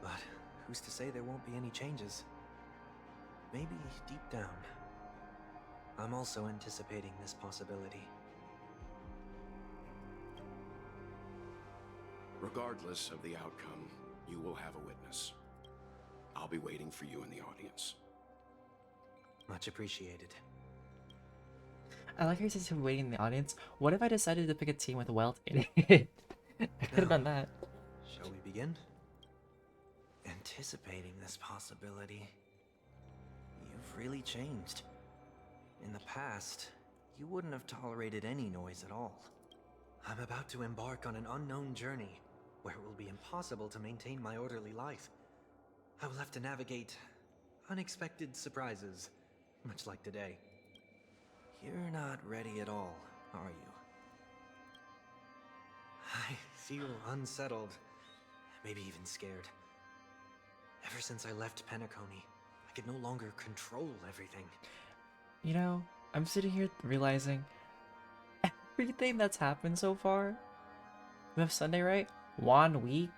But who's to say there won't be any changes? Maybe deep down, I'm also anticipating this possibility. Regardless of the outcome, you will have a witness. I'll be waiting for you in the audience. Much appreciated. I like how he says he's waiting in the audience. What if I decided to pick a team with Welt in it? I could have done that. Shall we begin? Anticipating this possibility. You've really changed. In the past, you wouldn't have tolerated any noise at all. I'm about to embark on an unknown journey, where it will be impossible to maintain my orderly life. I will have to navigate unexpected surprises, much like today. You're not ready at all, are you? I feel unsettled, maybe even scared. Ever since I left Penacony, I could no longer control everything. You know, I'm sitting here realizing everything that's happened so far. We have Sunday, right? 1 week.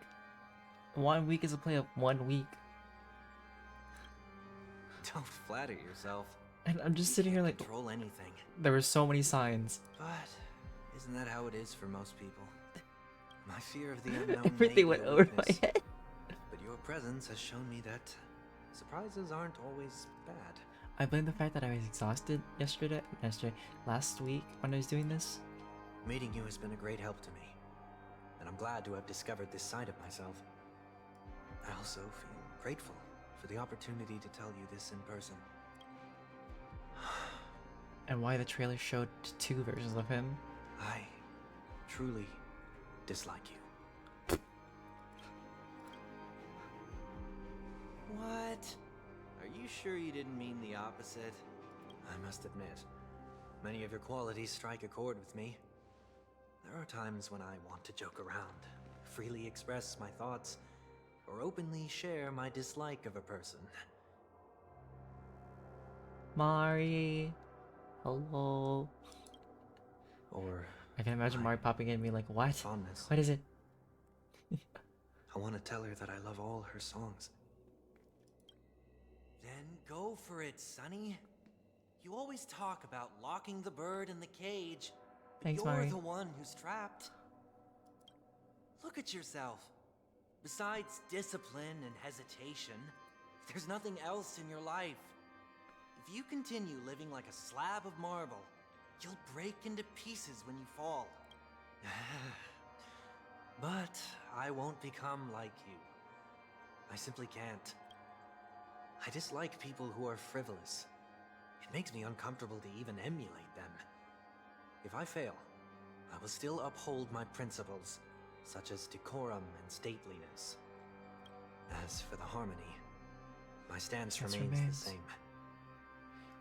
1 week is a play of 1 week. Don't flatter yourself. And I'm just sitting here like, control anything. there were so many signs. But isn't that how it is for most people? My fear of the unknown Everything may went be a over my weakness, head. but your presence has shown me that surprises aren't always bad. I blame the fact that I was exhausted last week when I was doing this. Meeting you has been a great help to me, and I'm glad to have discovered this side of myself. I also feel grateful for the opportunity to tell you this in person. And why the trailer showed 2 versions of him. I truly dislike you. What? Are you sure you didn't mean the opposite? I must admit, many of your qualities strike a chord with me. There are times when I want to joke around, freely express my thoughts, or openly share my dislike of a person. Mari. Hello. Or I can imagine my Mari popping in and being like, what? fondness. What is it? I want to tell her that I love all her songs. Then go for it, Sonny. You always talk about locking the bird in the cage. But Thanks, you're Mari. the one who's trapped. Look at yourself. Besides discipline and hesitation, there's nothing else in your life. If you continue living like a slab of marble, You'll break into pieces when you fall. But I won't become like you. I simply can't. I dislike people who are frivolous. It makes me uncomfortable to even emulate them. If I fail, I will still uphold my principles, such as decorum and stateliness. As for the harmony, my stance remains the same.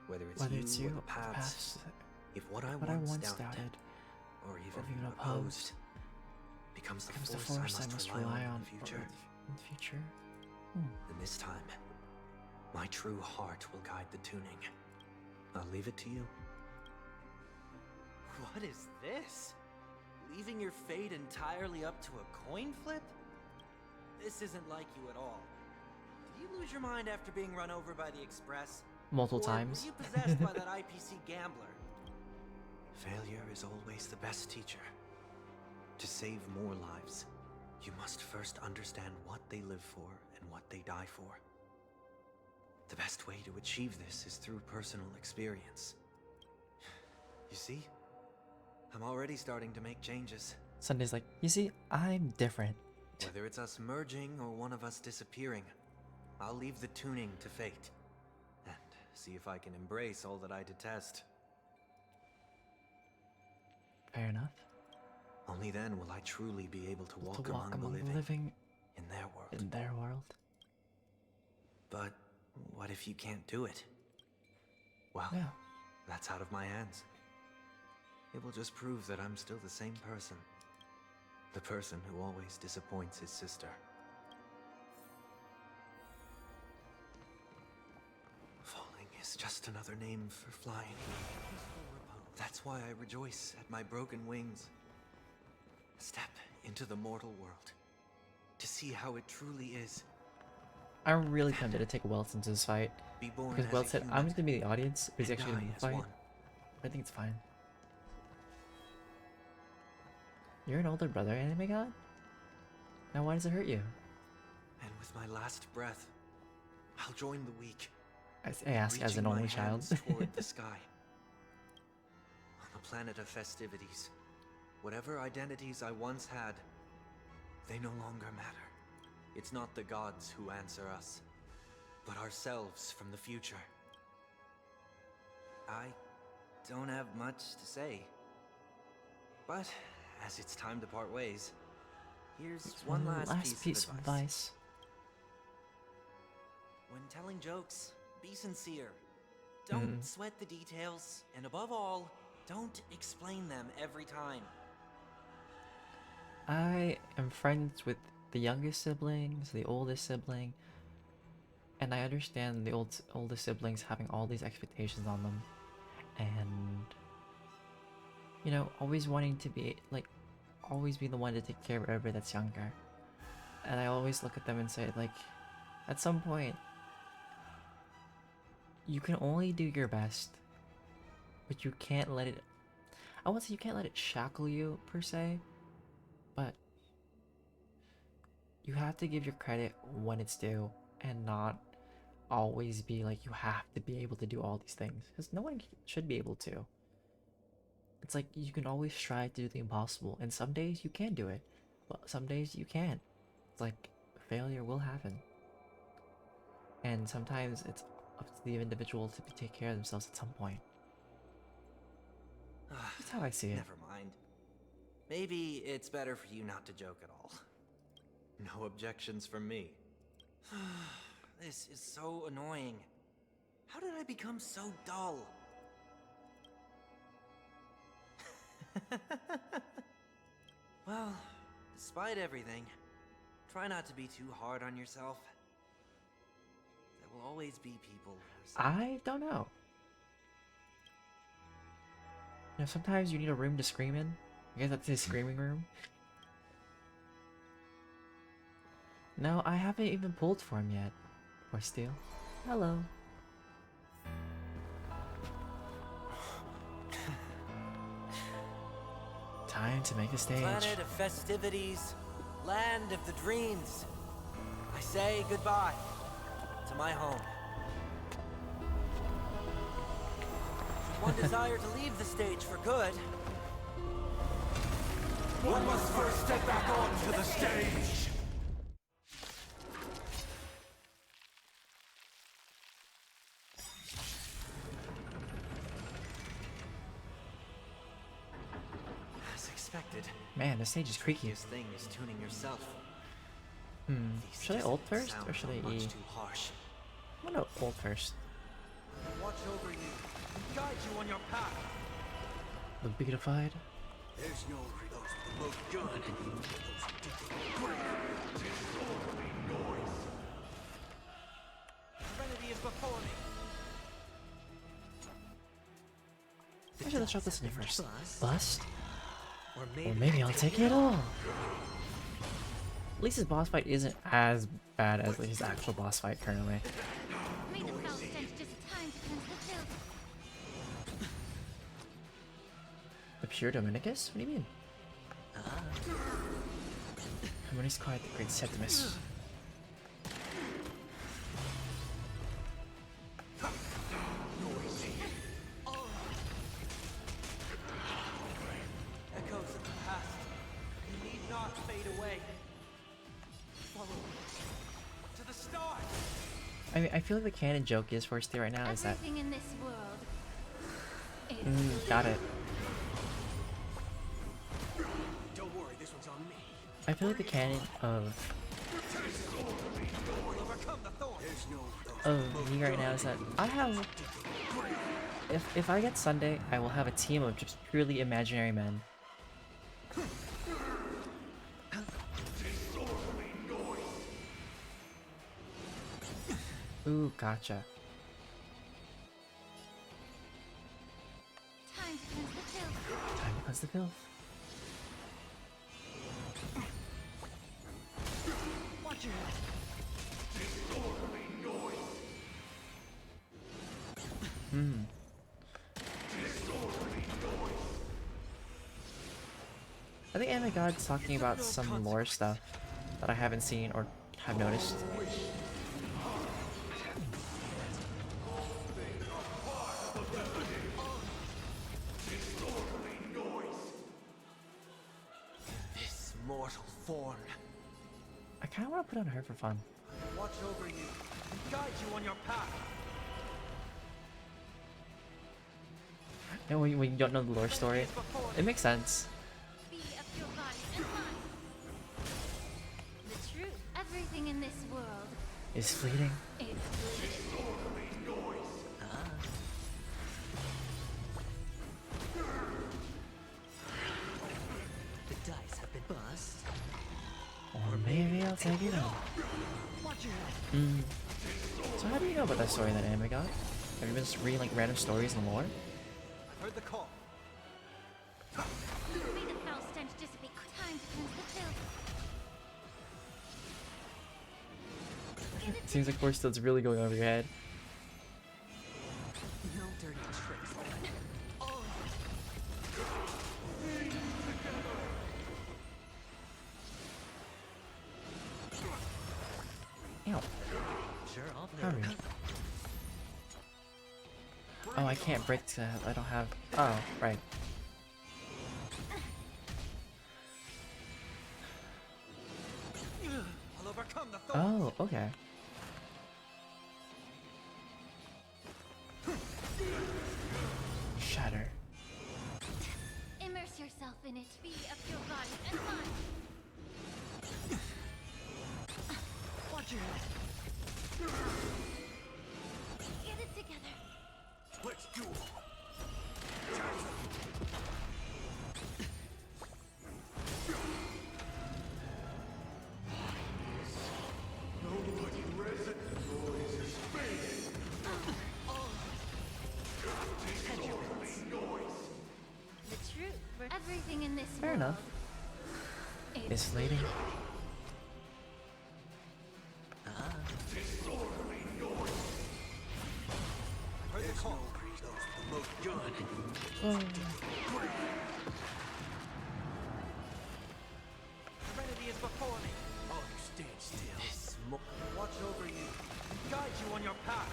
Whether it's you or the paths, if what I once doubted, or even opposed, becomes the force I must rely on in the future, then this time, my true heart will guide the tuning. I'll leave it to you. What is this? Leaving your fate entirely up to a coin flip? This isn't like you at all. Did you lose your mind after being run over by the Express? Multiple Or times. were you possessed by that IPC gambler? Failure is always the best teacher. To save more lives, you must first understand what they live for and what they die for. The best way to achieve this is through personal experience. You see? I'm already starting to make changes. Sunday's like, you see, I'm different. Whether it's us merging or one of us disappearing, I'll leave the tuning to fate. And see if I can embrace all that I detest. Fair enough. Only then will I truly be able to walk among the living in their world. In their world. But what if you can't do it? Well, Yeah. that's out of my hands. It will just prove that I'm still the same person. The person who always disappoints his sister. Falling is just another name for flying. That's why I rejoice at my broken wings. Step into the mortal world to see how it truly is. I'm really tempted to take Welts into this fight. Be born Because as Welts a said, human I'm just gonna be the audience, but he's and actually gonna die be the as fight. one. I think it's fine. You're an older brother, anime god? Now why does it hurt you? And with my last breath, I'll join the weak. I ask as an reaching my only child. hands toward the sky. On the planet of festivities, whatever identities I once had, they no longer matter. It's not the gods who answer us, but ourselves from the future. I don't have much to say. But as it's time to part ways, here's one last piece of advice. When telling jokes, be sincere. Don't sweat the details, and above all, don't explain them every time. I am friends with the youngest siblings, the oldest sibling, and I understand the oldest siblings having all these expectations on them, and you know, always wanting to be like, always be the one to take care of everybody that's younger. And I always look at them and say, like, at some point, you can only do your best, but you can't let it. I won't say you can't let it shackle you per se, but you have to give your credit when it's due and not always be like you have to be able to do all these things, because no one should be able to. It's like you can always strive to do the impossible, and some days you can do it, but some days you can't. It's like failure will happen, and sometimes it's up to the individual to take care of themselves at some point. That's how I see it. Never mind. Maybe it's better for you not to joke at all. No objections from me. This is so annoying. How did I become so dull? Well, despite everything, try not to be too hard on yourself. There will always be people who say, I don't know. You know, sometimes you need a room to scream in. I guess that's his screaming room. No, I haven't even pulled for him yet. Or Steel. Hello. Time to make a stage. Planet of festivities, land of the dreams. I say goodbye to my home. One desire to leave the stage for good. One must first step back onto the stage. As expected. Man, the stage is creaky. This thing is tuning yourself. These Should I ult distant first or sounds should are I much E? too harsh. I'm gonna ult first. Watch over you and guide you on your path. The beatified. There's no those the most good. Serenity is before me. Actually, let's drop this in first. Bust? Bust? Or Or maybe I'll take it all. At least his boss fight isn't as bad as his actual boss fight currently. May the foul stench just time to cleanse the filth. The pure Dominicus? What do you mean? When he's quiet, the great Septimus. Echoes of the past. You need not fade away. Follow me. To the stars! I mean, I feel like the canon joke is for Steve right now is that. Everything in this world is Got it. Don't worry, this one's on me. I feel like the canon of me right now is that I have. If I get Sunday, I will have a team of just purely imaginary men. Ooh, gotcha. time to cleanse the filth. Time to cleanse the filth. Watch your head. I think Anime God's talking about some lore stuff that I haven't seen or have noticed. This mortal form. I kind of want to put on her for fun. Watch over you and guide you on your path. And when you don't know the lore story, it makes sense. Be of your body and mind. The truth, everything in this world Is fleeting. is The dice have been bust. Or maybe I'll take it all. Watch your head. So how do you know about that story that Anime God? Have you been just reading like random stories in the lore? I've heard the call. may the foul stench dissipate. Time to cleanse the filth. Seems like Force Field's really going over your head. No dirty tricks. Ow. Sure, I'll How rude. Oh, I can't break that. I don't have. Oh, right. I'll overcome the thorns. Oh, okay. Shatter. Immerse yourself in it. Be of your body and mind. Watch your head. Get it together. Let's do it. Nobody resin noise is fading. The truth, everything in this Fair world enough. is Misleading. Heard the call. Most good. Oh. Serenity is before me. Oh, you stand still. Watch over you and guide you on your path.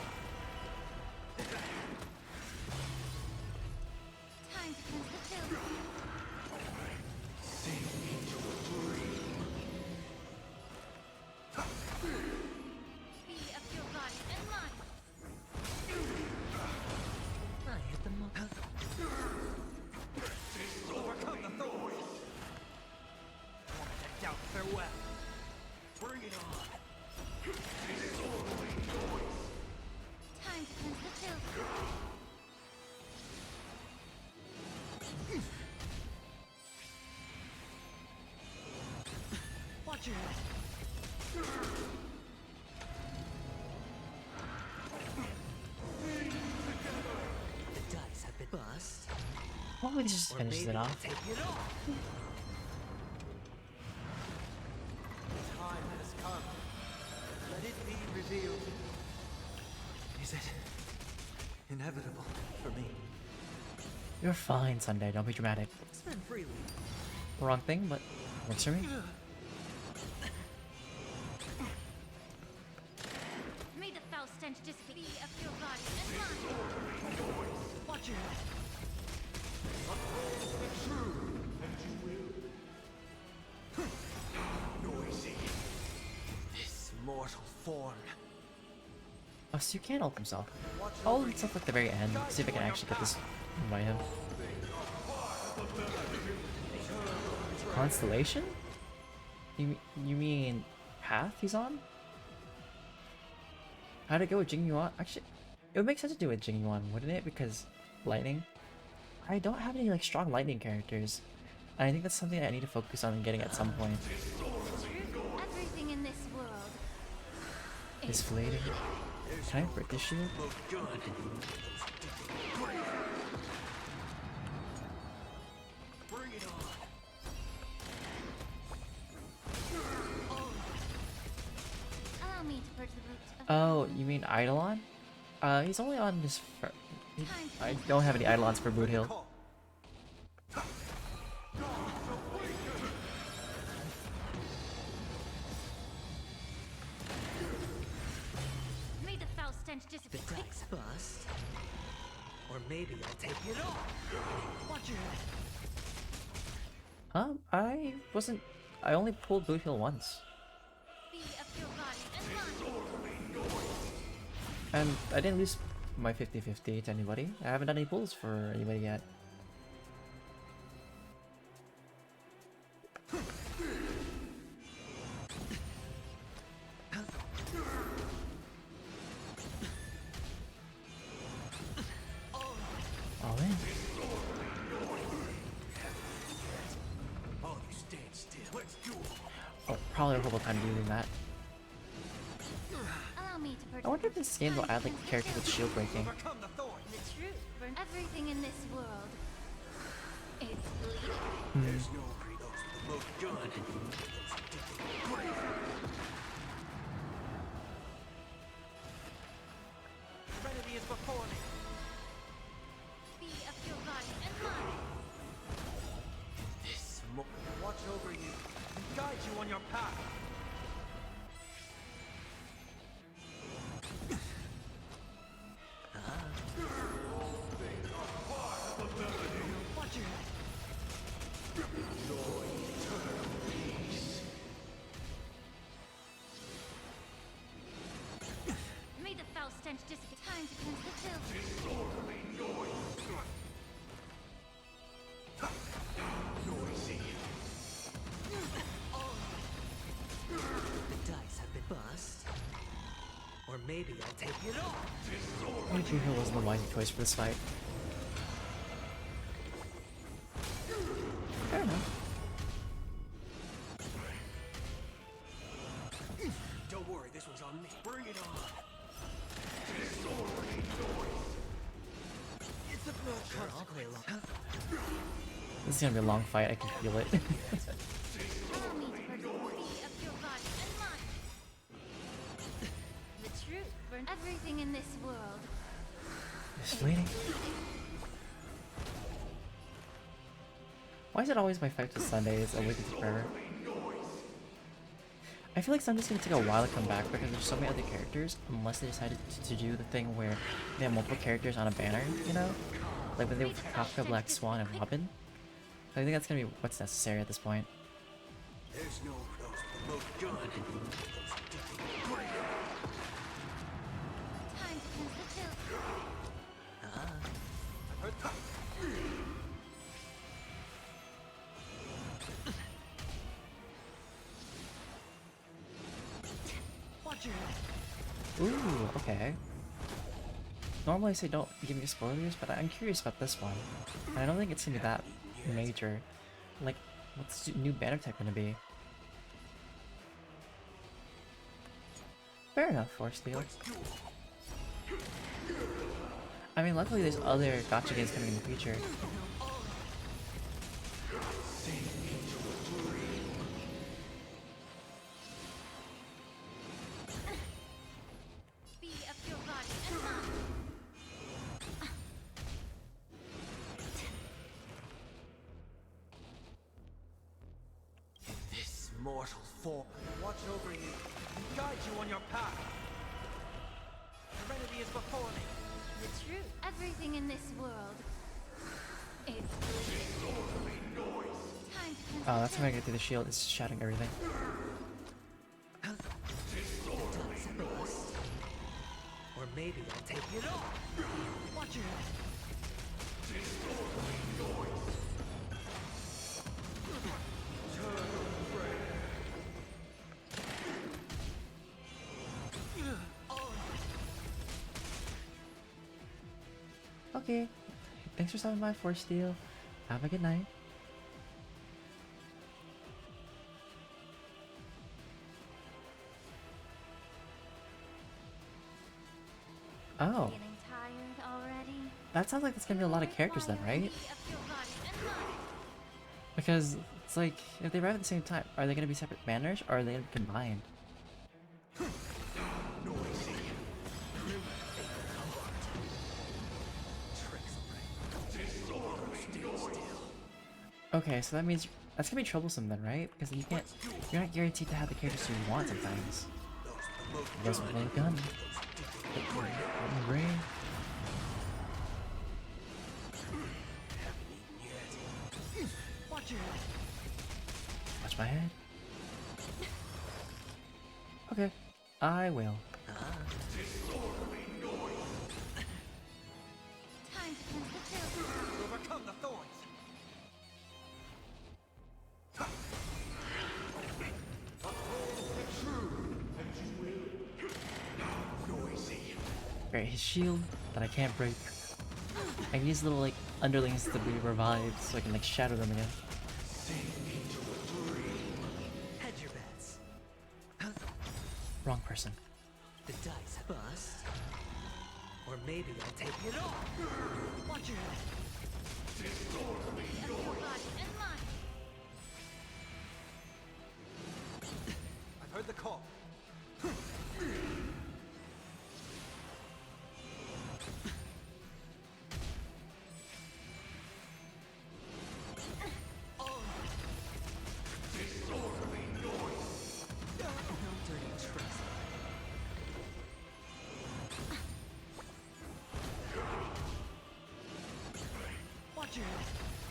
Bring it on. Time to cleanse the filth. Watch your head. The dice have been bust. Hopefully this just Or finishes maybe it off. take it off. Time has come. Let it be revealed. Is it inevitable for me? You're fine, Sunday. Don't be dramatic. Spend freely. Wrong thing, but works for me. May the foul stench dissipate of your body and mind. Watch your head. Noisy. This mortal form. Oh, so you can ult himself. I'll ult himself at the very end. See if I can actually get this by him. Constellation? You mean path he's on? How'd it go with Jing Yuan? Actually, it would make sense to do with Jing Yuan, wouldn't it? Because lightning. I don't have any like strong lightning characters. And I think that's something I need to focus on getting at some point. Everything in this world Is fleeting. Can I break this shield? Bring it on. Allow me to purge the root of Oh, you mean Eidolon? He's only on this. I don't have any Eidolons for Boot Hill. May the foul stench The dissipate. dice bust. Or maybe I'll take it off. Watch your head. I wasn't. I only pulled Boot Hill once. Be of your body and mind. And I didn't lose my 50-50 to anybody. I haven't done any pulls for anybody yet. All in. Oh, you stand still. Let's do it. Oh, probably a whole time doing that. Allow me to purge I wonder if this game will add like a character with shield breaking. Overcome the thorn. the truth. Burn everything in this world. It's bleeding. There's no Kratos with the most good. Trinity is before me. Be of your body and mind. This watch over you and guide you on your path. Watch your head. May the foul stench dissipate. Time to cleanse the filth. The dice have been bust. Or maybe I'll take it off. Maybe Boot Hill wasn't the wise choice for this fight. Fair enough. Don't worry, this one's on me. Bring it on. It's a blood consequence. This is gonna be a long fight. I can feel it. Allow me to purge the be of your body and mind. The truth. Burn everything in this world. It's fleeting. Why is it always my fight with Sundays Awakened Forever? I feel like Sunday's gonna take a while to come back because there's so many other characters, unless they decided to do the thing where they have multiple characters on a banner, you know? Like when they were Kafka, Black Swan, and Robin. So I think that's gonna be what's necessary at this point. There's no Kratos with the most good. Time to cleanse the filth. Ooh, okay. Normally I say don't give me spoilers, but I'm curious about this one. And I don't think it's gonna be that major. Like, what's the new banner type gonna be? Fair enough, Force Steel. I mean, luckily there's other gacha games coming in the future. Be of your body and mind. This mortal form will watch over you and guide you on your path. Serenity is before me. The truth. Everything in this world. It's time to Oh, that's how I get through the shield. It's shattering everything. Or maybe I'll take it off. Watch your head. Okay. Thanks for stopping by, Force Steel. Have a good night. Oh. Getting tired already? That sounds like there's gonna be a lot of characters then, right? Be of your body and mind. Because it's like, if they arrive at the same time, are they gonna be separate banners or are they gonna be combined? Okay, so that means that's gonna be troublesome then, right? Because you can't, you're not guaranteed to have the characters you want sometimes. Those with a gun. Ring. Watch my head. Okay, I will. Time to cleanse the field. Overcome the thorns. Great, his shield that I can't break. I need these little like underlings to be revived so I can like shatter them again. Hedge your bets. Wrong person. The dice bust. Or maybe I'll take it off. Watch your head. Be of your body and mind. I've heard the call.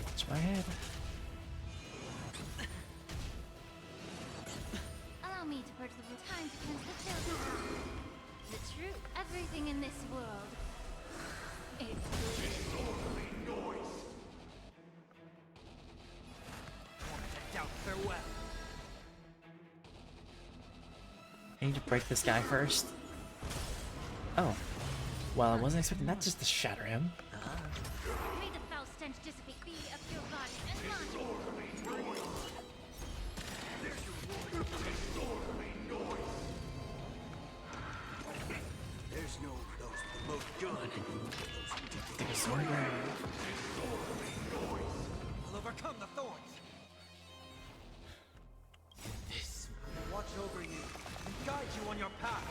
Watch my head. Allow me to purge the time to cleanse the field. The truth. Everything in this world. It's Doubt farewell. I need to break this guy first. Oh. Well, I wasn't expecting that just to shatter him. May the foul stench dissipate. Be of your body and mind. There's no those with the most good. Take a sword grab. Will overcome the thorns. This will watch over you and guide you on your path.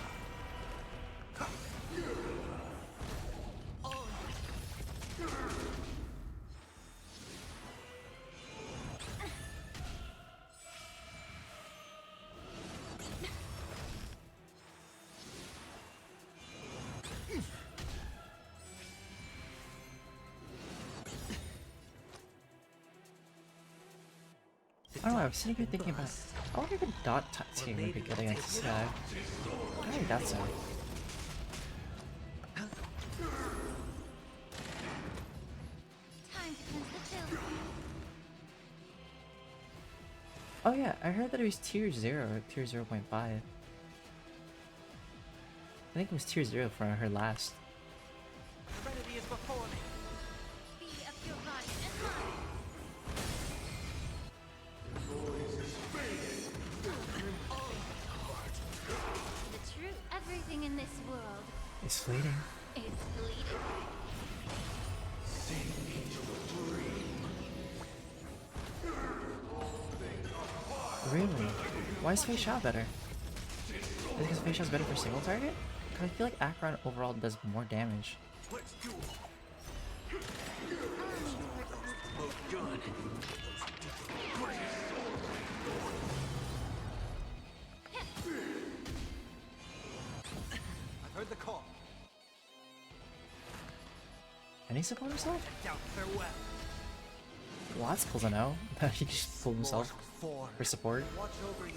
I don't know, I was sitting here thinking about, I wonder if a dot team would be good against this guy. I think that's so. Time to cleanse the field. Oh yeah, I heard that it was tier 0 or tier 0.5. I think it was Tier 0 for her last. Serenity is before me. Be of your body and mind. The truth. Everything in this world It's fleeting. is fleeting. Really? Why is Fei Xiao better? Is it because Fei Xiao's better for single target? Because I feel like Acheron overall does more damage. I've heard the call. Can he support himself? Down farewell. Well, that's cool to know. He just pulled himself for support. Watch over you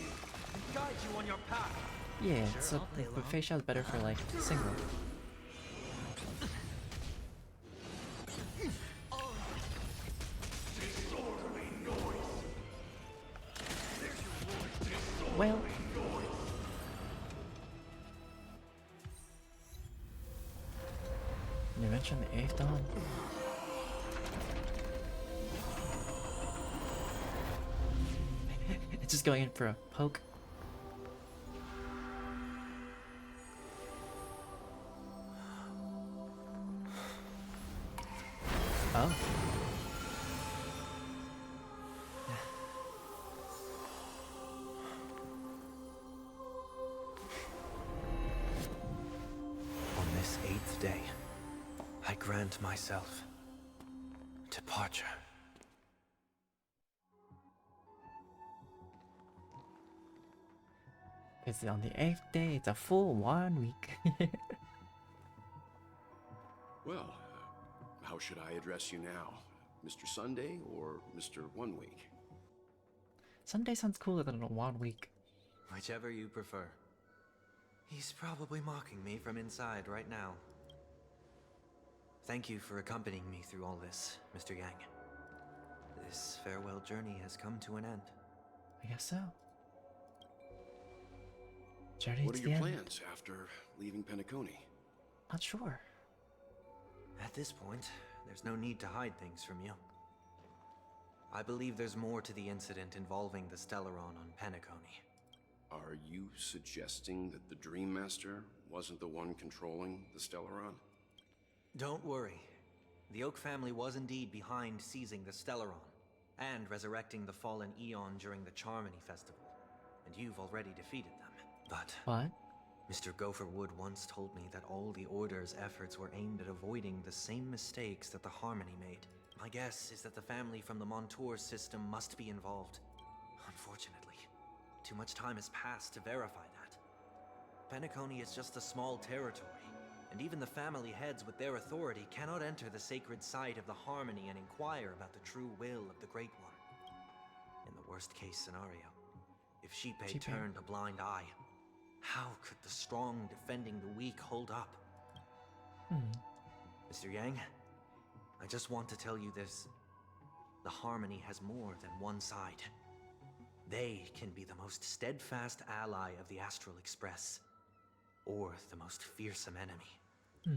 and guide you on your path. Yeah, Sure, so I'll play but along. Fei Xiao's better for like single. Well, you mentioned the 8th dawn. It's just going in for a poke. Oh. On this 8th day, I grant myself departure. Because on the 8th day, it's a full 1 week. Well, how should I address you now? Mr. Sunday or Mr. 1 Week? Sunday sounds cooler than a 1 week. Whichever you prefer. He's probably mocking me from inside right now. Thank you for accompanying me through all this, Mr. Yang. This farewell journey has come to an end. I guess so. Journey What are to the your end. plans after leaving Penacony? Not sure. At this point, there's no need to hide things from you. I believe there's more to the incident involving the Stellaron on Penacony. Are you suggesting that the Dream Master wasn't the one controlling the Stellaron? Don't worry. The Oak family was indeed behind seizing the Stellaron and resurrecting the fallen Eon during the Charmony Festival. And you've already defeated them. But What? Mr. Gopherwood once told me that all the Order's efforts were aimed at avoiding the same mistakes that the Harmony made. My guess is that the family from the Montour system must be involved. Unfortunately, too much time has passed to verify that. Penacony is just a small territory, and even the family heads with their authority cannot enter the sacred site of the Harmony and inquire about the true will of the Great One. In the worst case scenario, if Sheepei turned a blind eye, how could the strong defending the weak hold up? Mr. Yang, I just want to tell you this. The Harmony has more than one side. They can be the most steadfast ally of the Astral Express, or the most fearsome enemy.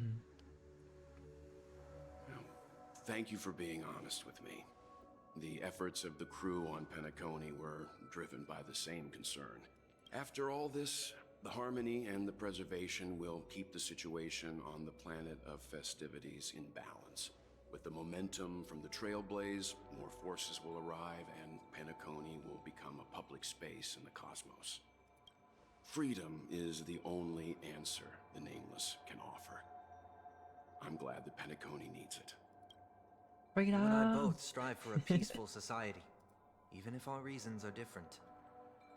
Thank you for being honest with me. The efforts of the crew on Penacony were driven by the same concern. After all this, the Harmony and the Preservation will keep the situation on the planet of festivities in balance. With the momentum from the Trailblaze, more forces will arrive and Penacony will become a public space in the cosmos. Freedom is the only answer the Nameless can offer. I'm glad that Penacony needs it. Bring it You and I on. both strive for a peaceful society, even if our reasons are different.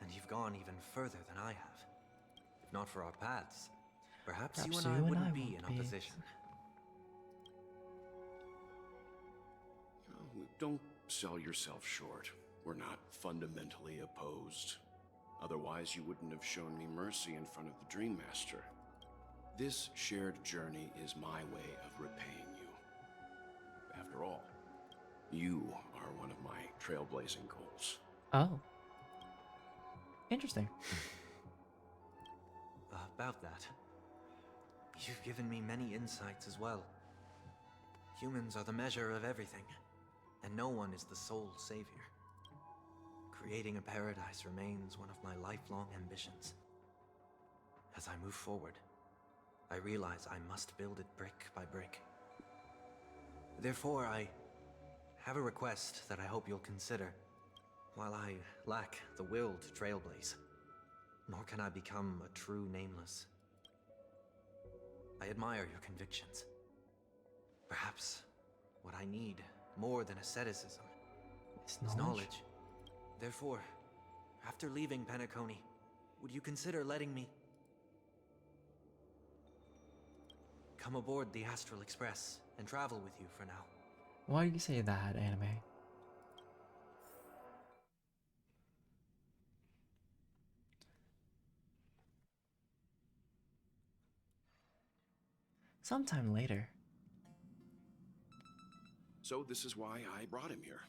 And you've gone even further than I have. If not for our paths, perhaps you and I wouldn't be in opposition. Don't sell yourself short. We're not fundamentally opposed. Otherwise, you wouldn't have shown me mercy in front of the Dream Master. This shared journey is my way of repaying you. After all, you are one of my trailblazing goals. Oh. Interesting. About that, You've given me many insights as well. Humans are the measure of everything, and no one is the sole savior. Creating a paradise remains one of my lifelong ambitions. As I move forward, I realize I must build it brick by brick. Therefore, I have a request that I hope you'll consider. While I lack the will to trailblaze, nor can I become a true nameless, I admire your convictions. Perhaps what I need more than asceticism is knowledge. Therefore, after leaving Penacony, would you consider letting me come aboard the Astral Express and travel with you for now? Why do you say that, anime? Sometime later. So this is why I brought him here.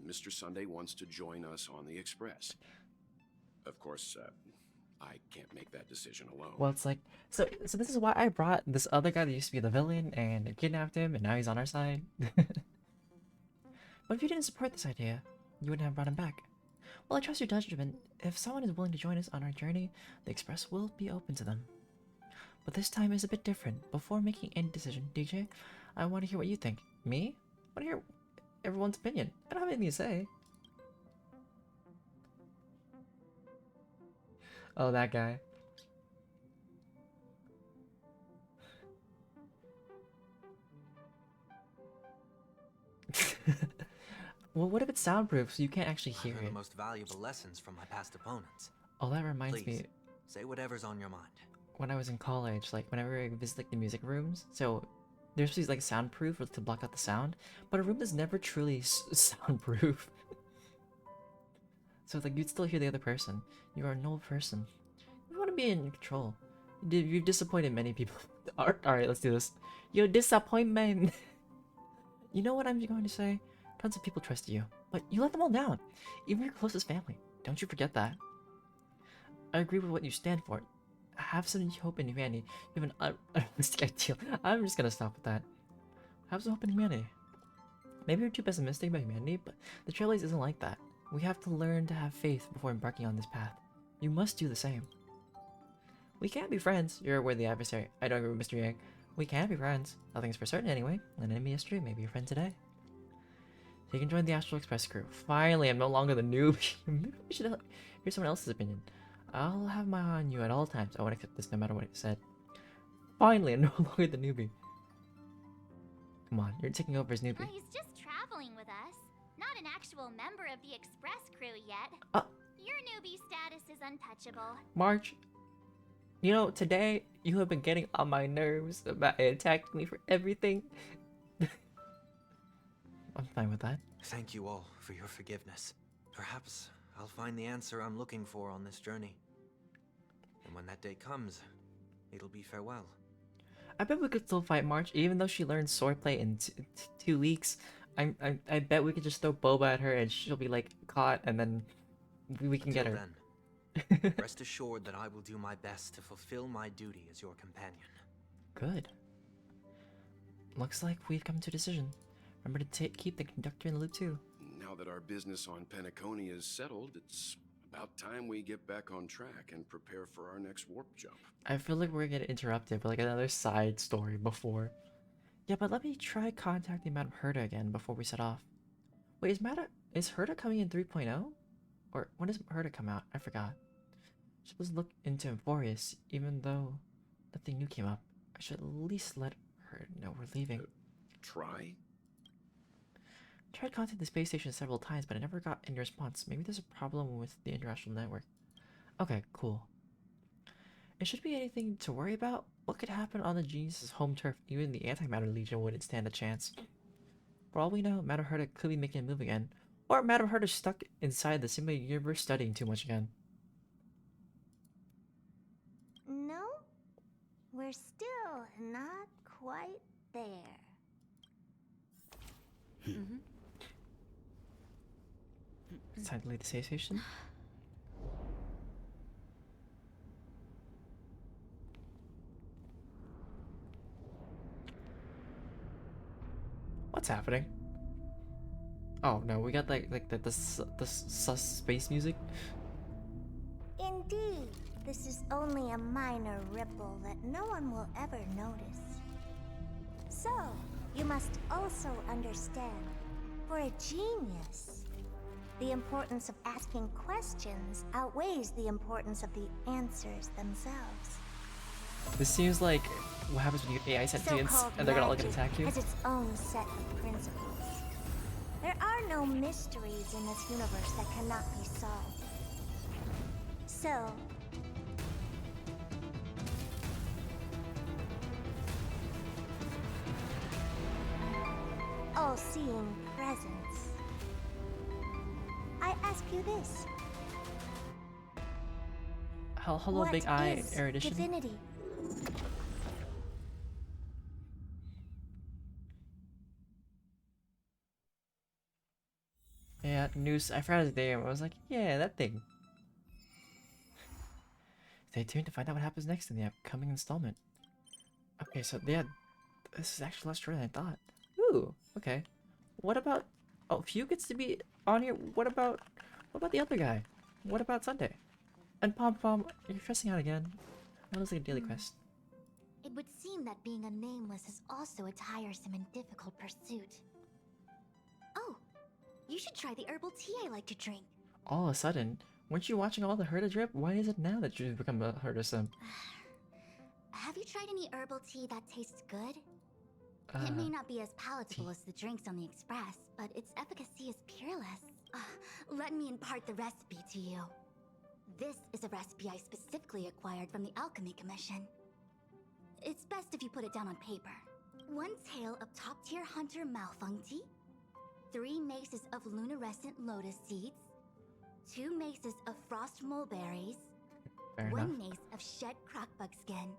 Mr. Sunday wants to join us on the Express. Of course, I can't make that decision alone. Well, it's like, so this is why I brought this other guy that used to be the villain and kidnapped him, and now he's on our side. But if you didn't support this idea, you wouldn't have brought him back. Well, I trust your judgment. If someone is willing to join us on our journey, the Express will be open to them. But this time is a bit different. Before making any decision, DJ, I want to hear what you think. Me? I want to hear everyone's opinion. I don't have anything to say. Oh, that guy. Well, what if it's soundproof so you can't actually hear I learned it? the most valuable lessons from my past opponents. Oh, that reminds Please, me. say whatever's on your mind. When I was in college, like whenever I visit like the music rooms, so there's these like soundproof to block out the sound, but a room is never truly soundproof. So like you'd still hear the other person. You are a null person. You want to be in control. You've disappointed many people. Alright, let's do this. Your disappointment. You know what I'm going to say? Tons of people trusted you, but you let them all down. Even your closest family. Don't you forget that. I agree with what you stand for. Have some hope in humanity. You have an unrealistic ideal. I'm just gonna stop with that. Have some hope in humanity. Maybe you're too pessimistic about humanity, but the Trailblaze isn't like that. We have to learn to have faith before embarking on this path. You must do the same. We can't be friends. You're a worthy adversary. I don't agree with Mr. Yang. We can't be friends. Nothing's for certain anyway. An enemy yesterday, maybe a friend today. So you can join the Astral Express crew. Finally, I'm no longer the noob. Maybe we should hear someone else's opinion. I'll have my eye on you at all times. I won't accept this no matter what it said. Finally, I'm no longer the newbie. Come on, you're taking over as newbie. Well, he's just traveling with us. Not an actual member of the Express crew yet. Your newbie status is untouchable. March, you know, today you have been getting on my nerves about attacking me for everything. I'm fine with that. Thank you all for your forgiveness. Perhaps I'll find the answer I'm looking for on this journey. And when that day comes, it'll be farewell. I bet we could still fight March, even though she learned swordplay in 2 weeks. I bet we could just throw Boba at her and she'll be like caught, and then we can get her. Then, rest assured that I will do my best to fulfill my duty as your companion. Good. Looks like we've come to a decision. Remember to keep the conductor in the loop too. Now that our business on Penacony is settled, it's about time we get back on track and prepare for our next warp jump. I feel like we're gonna get interrupted with like another side story before. Yeah, but let me try contacting Madame Herta again before we set off. Wait, is Herta coming in 3.0? Or when does Herta come out? I forgot. Let's look into Emphorius, even though nothing new came up. I should at least let her know we're leaving. Try? Tried contacting the space station several times, but I never got any response. Maybe there's a problem with the international network. Okay, cool. It shouldn't be anything to worry about. What could happen on the Genius's home turf? Even the Antimatter Legion wouldn't stand a chance. For all we know, Madame Herta could be making a move again. Or Madame Herta's stuck inside the simulated universe studying too much again. No, we're still not quite there. It's time to leave the space station. What's happening? Oh no, we got like the sus space music. Indeed, this is only a minor ripple that no one will ever notice. So, you must also understand, for a genius, the importance of asking questions outweighs the importance of the answers themselves. This seems like what happens when you get AI sentience So-called and they're gonna like magic attack you. has its own set of principles. There are no mysteries in this universe that cannot be solved. So, all-seeing presence, I ask you this. Hello, What big eye is erudition. divinity? Yeah, Noose. I forgot his name. I was like, yeah, that thing. Stay tuned to find out what happens next in the upcoming installment. Okay, so yeah, this is actually less true than I thought. Ooh, okay. What about? Oh, Fugue gets to be on here. What about the other guy? What about Sunday? And Pom Pom, you're stressing out again. That was like a daily quest. It would seem that being a nameless is also a tiresome and difficult pursuit. Oh, you should try the herbal tea I like to drink. All of a sudden, weren't you watching all the Herda drip? Why is it now that you've become a Herda sim? Have you tried any herbal tea that tastes good? It may not be as palatable as the drinks on the Express, but its efficacy is peerless. Let me impart the recipe to you. This is a recipe I specifically acquired from the Alchemy Commission. It's best if you put it down on paper. 1 tail of top-tier hunter Malfung tea, 3 maces of luminescent lotus seeds, 2 maces of frost mulberries, Fair 1 enough. mace of shed crocbug skin,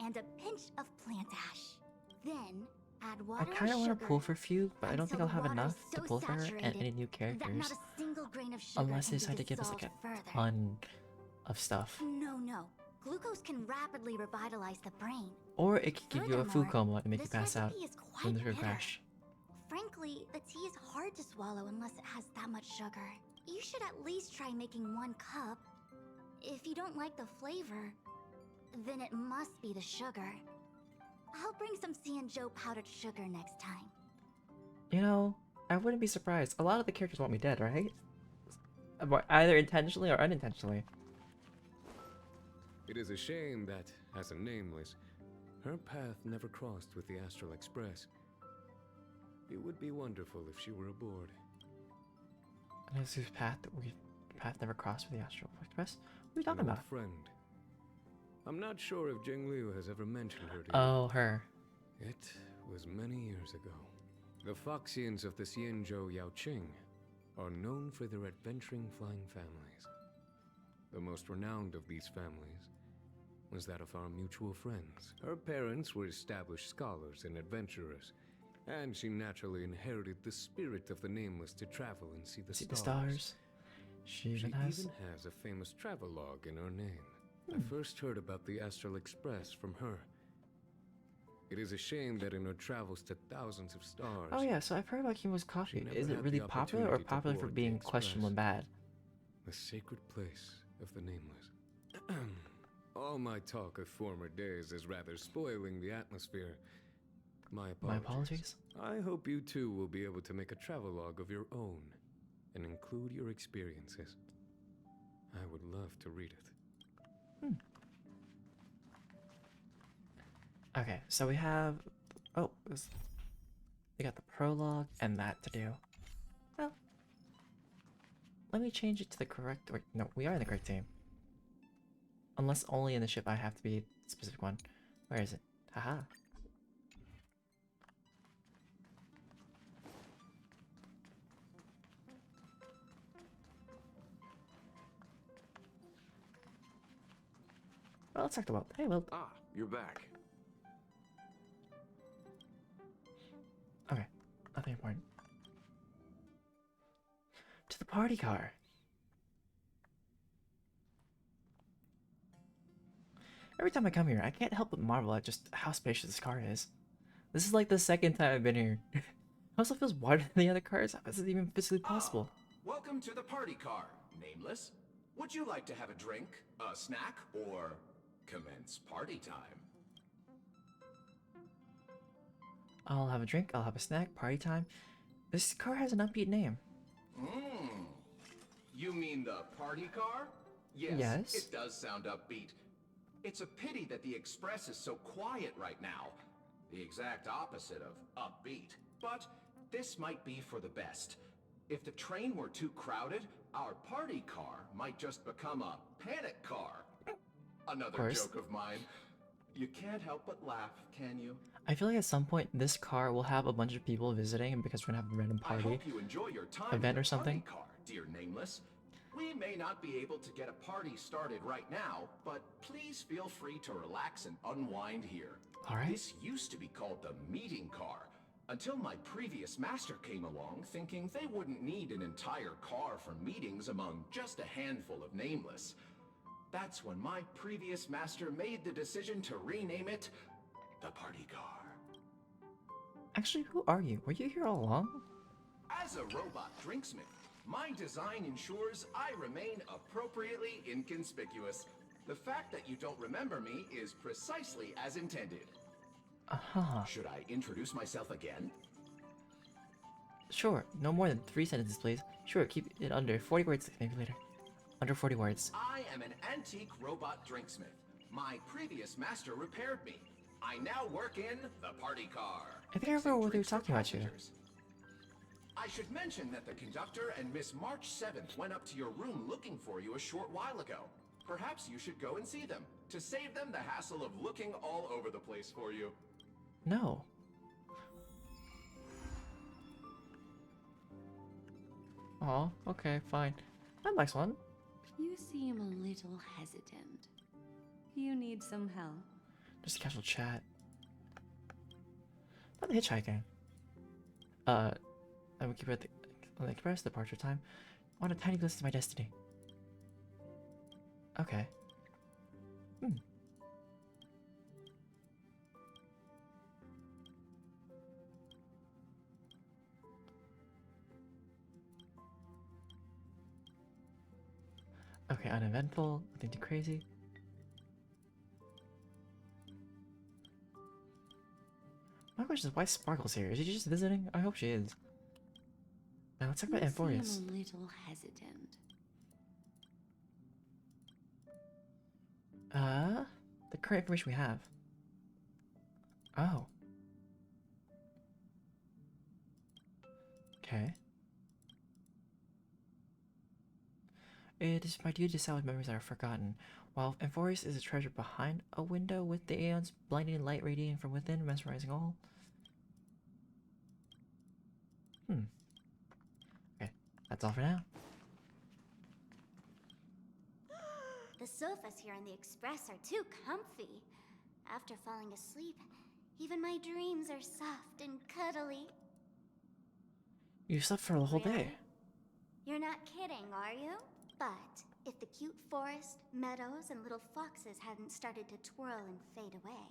and a pinch of plant ash. Then add water I kind of and want sugar to pull for Fugue, but I don't think until I'll have the water enough is to so pull for her and saturated any new that characters. not a single grain of sugar Unless can they be decide to give us like a dissolved further. ton of stuff. No. Glucose can rapidly revitalize the brain. Or it could give you a food Furthermore, coma and make you this pass out recipe is from quite the sugar bitter. crash. Frankly, the tea is hard to swallow unless it has that much sugar. You should at least try making 1 cup. If you don't like the flavor, then it must be the sugar. I'll bring some Cianzhou powdered sugar next time. You know, I wouldn't be surprised. A lot of the characters want me dead, right? Either intentionally or unintentionally. It is a shame that, as a nameless, her path never crossed with the Astral Express. It would be wonderful if she were aboard. And this is path never crossed with the Astral Express? What are you talking An old about? friend. I'm not sure if Jingliu has ever mentioned her to you. Oh, her. It was many years ago. The Foxians of the Xianzhou Yaoqing are known for their adventuring flying families. The most renowned of these families was that of our mutual friends. Her parents were established scholars and adventurers, and she naturally inherited the spirit of the Nameless to travel and see the stars. She She even has. even has a famous travelogue in her name. I first heard about the Astral Express from her. It is a shame that in her travels to thousands of stars... Oh yeah, so I've heard about Kimo's coffee. never Is it had really the popular or opportunity to popular for board the being Express. questionable and bad? The sacred place of the Nameless. All my talk of former days is rather spoiling the atmosphere. My apologies. My apologies. I hope you too will be able to make a travelogue of your own and include your experiences. I would love to read it. Okay, so we have... Oh, we got the prologue and that to do. Well, let me change it to the correct... Or, no, we are in the correct team. Unless only in the ship I have to be a specific one. Where is it? Haha. Well, let's talk about... Hey, well... Ah, you're back. Okay, nothing important. To the party car. Every time I come here, I can't help but marvel at just how spacious this car is. This is like the second time I've been here. also feels wider than the other cars. How is it even physically possible? Welcome to the party car, Nameless. Would you like to have a drink, a snack, or commence party time? I'll have a drink, I'll have a snack, party time. This car has an upbeat name. Hmm. You mean the party car? Yes, it does sound upbeat. It's a pity that the Express is so quiet right now. The exact opposite of upbeat. But this might be for the best. If the train were too crowded, our party car might just become a panic car. Another joke of mine. You can't help but laugh, can you? I feel like at some point this car will have a bunch of people visiting because we're gonna have a random I party hope you enjoy your time event in or the something. party car, dear Nameless. We may not be able to get a party started right now, but please feel free to relax and unwind here. Alright. This used to be called the meeting car, until my previous master came along thinking they wouldn't need an entire car for meetings among just a handful of Nameless. That's when my previous master made the decision to rename it the party car. Actually, who are you? Were you here all along? As a robot drinksmith, my design ensures I remain appropriately inconspicuous. The fact that you don't remember me is precisely as intended. Should I introduce myself again? Sure, no more than 3 sentences, please. Sure, keep it under 40 words, maybe later. Under 40 words. I am an antique robot drinksmith. My previous master repaired me. I now work in the party car. I think I remember what they were talking about you. I should mention that the conductor and Miss March 7th went up to your room looking for you a short while ago. Perhaps you should go and see them, to save them the hassle of looking all over the place for you. No. Oh, okay, fine. That next one. You seem a little hesitant. You need some help? Just a casual chat. Not hitchhiking. I will keep it on the express departure time. On a tiny glimpse of my destiny. Okay. Okay, uneventful, nothing too crazy. My question is, why Sparkle's here? Is she just visiting? I hope she is. Now let's talk about Amphorius. You seem a little hesitant. The current information we have. Oh. Okay. It is my duty to salvage memories that are forgotten. While Amphorius is a treasure behind a window with the aeons blinding light radiating from within, mesmerizing all. Okay, that's all for now. The sofas here in the Express are too comfy. After falling asleep, even my dreams are soft and cuddly. You slept for the whole day. You're not kidding, are you? But if the cute forest, meadows, and little foxes hadn't started to twirl and fade away,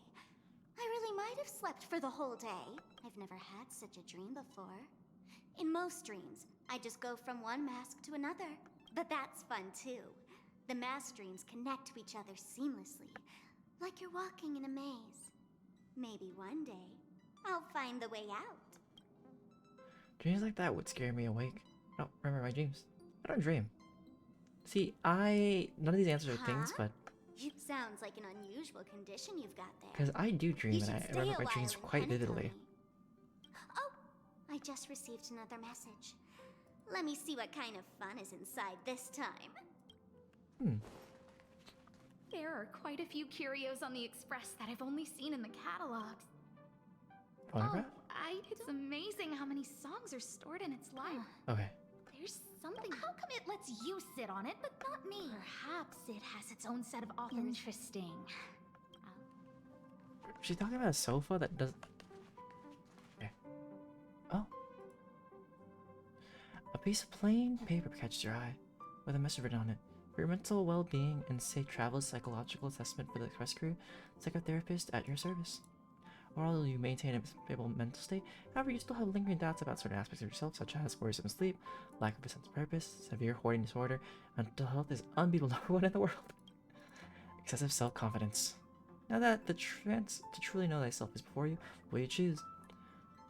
I really might have slept for the whole day. I've never had such a dream before. In most dreams, I just go from one mask to another. But that's fun too. The mask dreams connect to each other seamlessly, like you're walking in a maze. Maybe one day, I'll find the way out. Dreams like that would scare me awake. I don't remember my dreams. I don't dream. See, none of these answers are things, but... It sounds like an unusual condition you've got there. Because I do dream, You and I should stay remember a my dreams while in quite vividly. Oh, I just received another message. Let me see what kind of fun is inside this time. There are quite a few curios on the Express that I've only seen in the catalogs. Photograph? It's amazing how many songs are stored in its library. Okay. There's something. How come it lets you sit on it, but not me? Perhaps it has its own set of authors. Interesting. She's talking about a sofa that doesn't... Okay. Oh. A piece of plain paper catches your eye, with a message written on it. For your mental well-being and safe travel, psychological assessment for the express crew, psychotherapist at your service. While you maintain a stable mental state, however, you still have lingering doubts about certain aspects of yourself, such as worrisome sleep, lack of a sense of purpose, severe hoarding disorder, mental health is unbeatable number one in the world. Excessive self-confidence. Now that the chance to truly know thyself is before you, will you choose?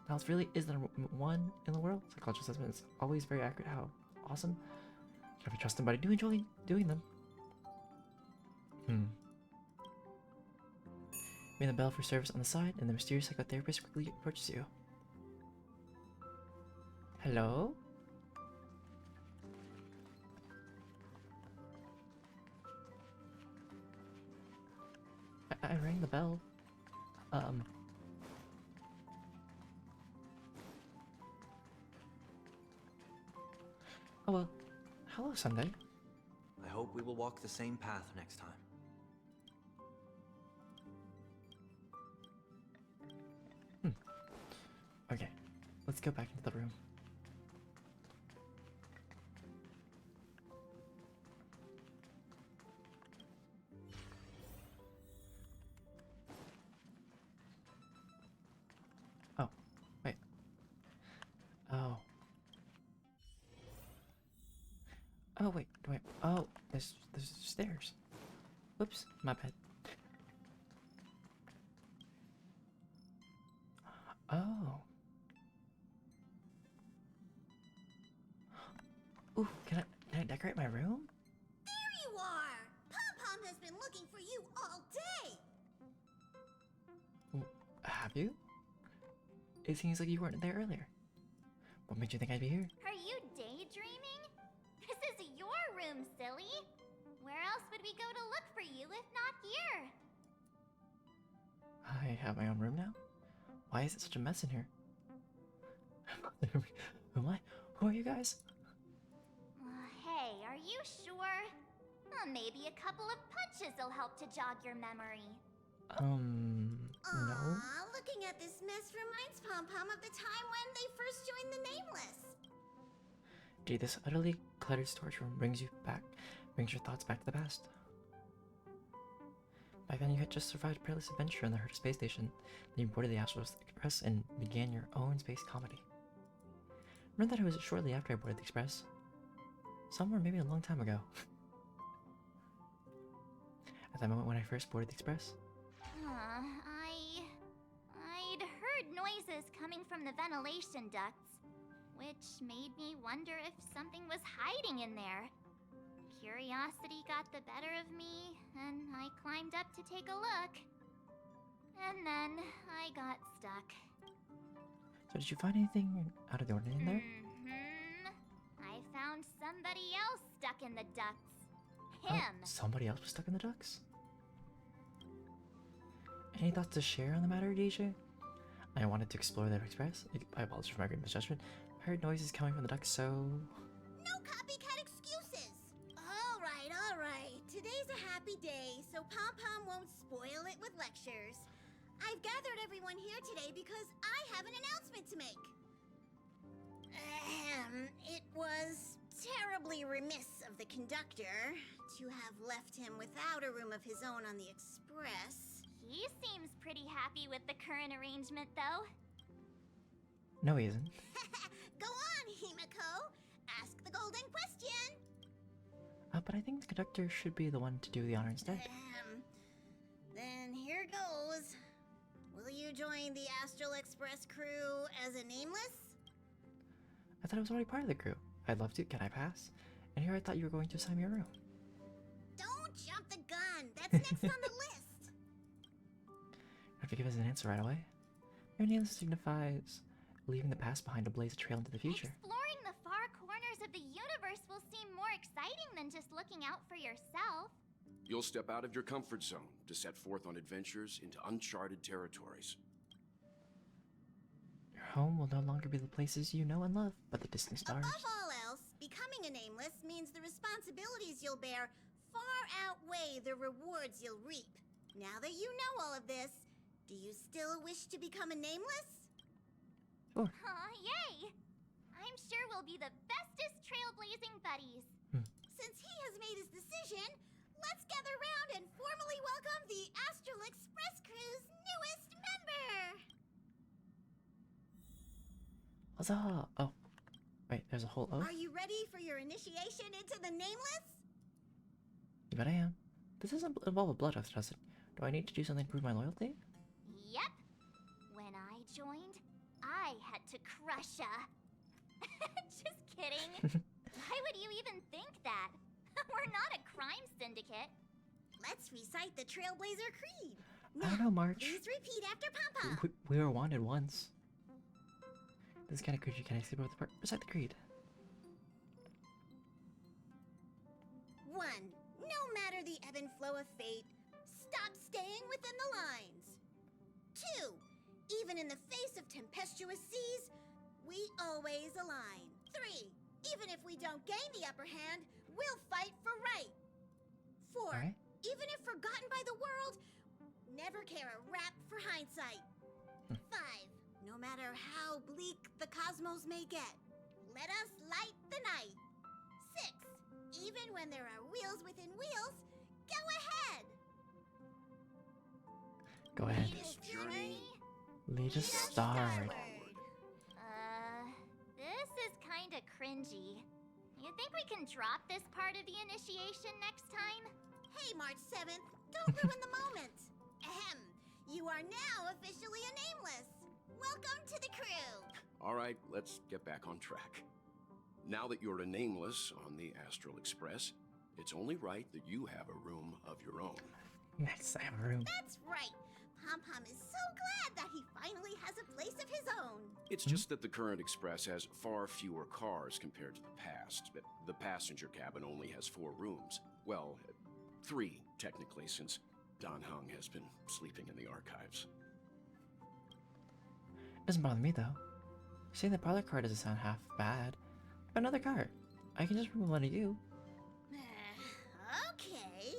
Health really is the number one in the world. Psychological assessment is always very accurate. How awesome. If you trust somebody, do enjoy doing them. Ring the bell for service on the side, and the mysterious psychotherapist quickly approaches you. Hello? I rang the bell. Oh well. Hello, Sunday. I hope we will walk the same path next time. Okay, let's go back into the room. Oh, wait. Oh. Oh, wait. Oh, there's stairs. Whoops, my bad. Oh. Ooh, can I decorate my room? There you are! Pom-Pom has been looking for you all day! Have you? It seems like you weren't there earlier. What made you think I'd be here? Are you daydreaming? This is your room, silly. Where else would we go to look for you if not here? I have my own room now? Why is it such a mess in here? Who am I? Who are you guys? Hey, are you sure? Maybe a couple of punches will help to jog your memory. No. Aw, looking at this mess reminds Pom-Pom of the time when they first joined the Nameless. Gee, this utterly cluttered storage room brings your thoughts back to the past. Back then, you had just survived a perilous adventure on the Herta space station. Then you boarded the Astral Express and began your own space comedy. Remember that it was shortly after I boarded the Express? Somewhere maybe a long time ago. At that moment when I first boarded the Express? I'd heard noises coming from the ventilation ducts, which made me wonder if something was hiding in there. Curiosity got the better of me, and I climbed up to take a look. And then I got stuck. So did you find anything out of the ordinary in there? I found somebody else stuck in the ducts. Oh, Him. somebody else was stuck in the ducts? Any thoughts to share on the matter, DJ? I wanted to explore the Express. I apologize for my great misjudgment. I heard noises coming from the ducts, so... No copycat excuses! Alright. Today's a happy day, so Pom-Pom won't spoil it with lectures. I've gathered everyone here today because I have an announcement to make. It was terribly remiss of the conductor to have left him without a room of his own on the Express. He seems pretty happy with the current arrangement, though. No, he isn't. Go on, Himiko. Ask the golden question. But I think the conductor should be the one to do the honor instead. Then here goes. Will you join the Astral Express crew as a nameless? I thought I was already part of the crew. I'd love to. Can I pass? And here I thought you were going to assign me a room. Don't jump the gun. That's next on the list. I have to give us an answer right away. Your name signifies leaving the past behind to blaze a trail into the future. Exploring the far corners of the universe will seem more exciting than just looking out for yourself. You'll step out of your comfort zone to set forth on adventures into uncharted territories. Your home will no longer be the places you know and love, but the distant stars. Above all else, becoming a nameless means the responsibilities you'll bear far outweigh the rewards you'll reap. Now that you know all of this, do you still wish to become a nameless? Sure. Aw, yay! I'm sure we'll be the bestest trailblazing buddies. Since he has made his decision, let's gather round and formally welcome the Astral Express crew's newest member! Huzzah! Oh, wait, there's a whole oath? Are you ready for your initiation into the Nameless? You bet I am. This doesn't involve a blood oath, does it? Do I need to do something to prove my loyalty? Yep. When I joined, I had to crush ya. Just kidding. Why would you even think that? We're not a crime syndicate. Let's recite the Trailblazer Creed. I don't know, March. Please repeat after Papa. We were wanted once. This kind of creature can I sleep over the part. Recite the creed. 1. No matter the ebb and flow of fate, stop staying within the lines. 2. Even in the face of tempestuous seas, we always align. 3. Even if we don't gain the upper hand, we'll fight for right. 4. Right. Even if forgotten by the world, never care a rap for hindsight. 5. No matter how bleak the cosmos may get, let us light the night. 6. Even when there are wheels within wheels, go ahead. Go ahead. Latest journey. Lead us starward. This is kinda cringy. You think we can drop this part of the initiation next time? Hey, March 7th, don't ruin the moment. Ahem. You are now officially a Nameless. Welcome to the crew. All right, let's get back on track. Now that you're a Nameless on the Astral Express, it's only right that you have a room of your own. Yes, I have a room. That's right. Pom-Pom is so glad that he finally has a place of his own. It's just that the current Express has far fewer cars compared to the past. But the passenger cabin only has 4 rooms. Well, 3, technically, since Don Hung has been sleeping in the archives. Doesn't bother me, though. Saying the parlor car doesn't sound half bad. Another car. I can just remove one of you. Okay.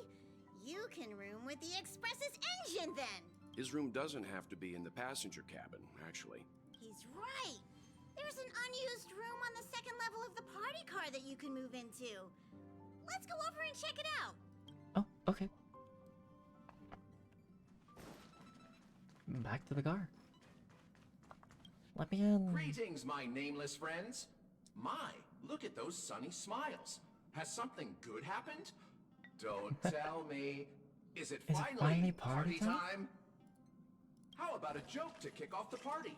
You can room with the Express's engine, then. His room doesn't have to be in the passenger cabin, actually. He's right. There's an unused room on the 2nd level of the party car that you can move into. Let's go over and check it out. Oh, okay. Back to the car. Let me in. Greetings, my nameless friends. My, look at those sunny smiles. Has something good happened? Don't tell me. Is it finally party time? How about a joke to kick off the party?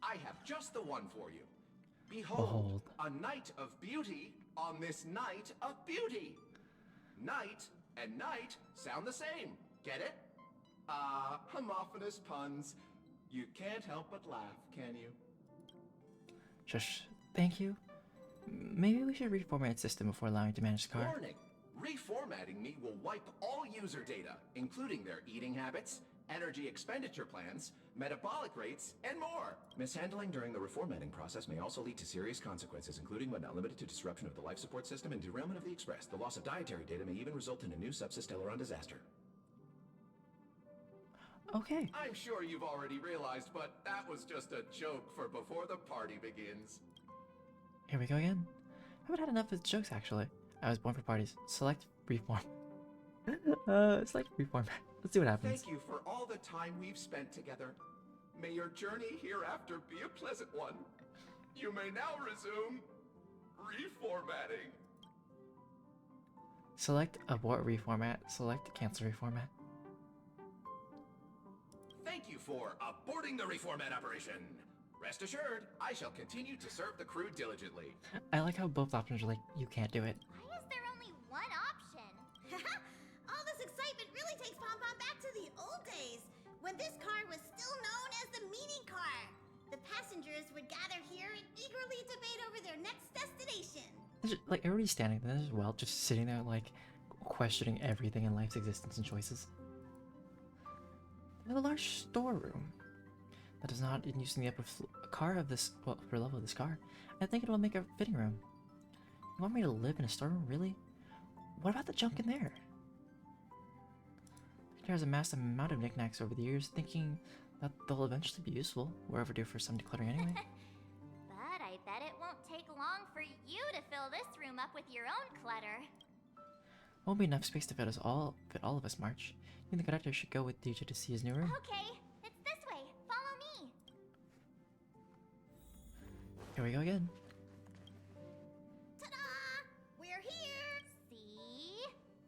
I have just the one for you. Behold, a night of beauty on this night of beauty. Night and night sound the same. Get it? Homophonous puns. You can't help but laugh, can you? Shush. Thank you. Maybe we should reformat the system before allowing to manage the car. Warning! Reformatting me will wipe all user data, including their eating habits, energy expenditure plans, metabolic rates, and more. Mishandling during the reformatting process may also lead to serious consequences, including but not limited to disruption of the life support system and derailment of the Express. The loss of dietary data may even result in a new subsysteleron disaster. Okay. I'm sure you've already realized, but that was just a joke for before the party begins. Here we go again. I haven't had enough of jokes, actually. I was born for parties. Select reform. Select reform. Let's see what happens. Thank you for all the time we've spent together. May your journey hereafter be a pleasant one. You may now resume reformatting. Select abort reformat. Select cancel reformat. Thank you for aborting the reformat operation. Rest assured, I shall continue to serve the crew diligently. I like how both options are like, you can't do it. Why is there only one option? All this excitement really takes Pom-Pom back to the old days, when this car was still known as the meeting car. The passengers would gather here and eagerly debate over their next destination. Like, everybody's standing there as well, just sitting there, like, questioning everything in life's existence and choices. We have a large storeroom that is not in use in the upper car of this, well, upper level of this car. I think it will make a fitting room. You want me to live in a storeroom, really? What about the junk in there? It has amassed a amount of knickknacks over the years, thinking that they'll eventually be useful. We're overdue for some decluttering anyway. But I bet it won't take long for you to fill this room up with your own clutter. Won't be enough space to fit all of us, March. You think the conductor should go with DJ to see his new room? Okay, it's this way. Follow me. Here we go again. Ta-da! We're here! See?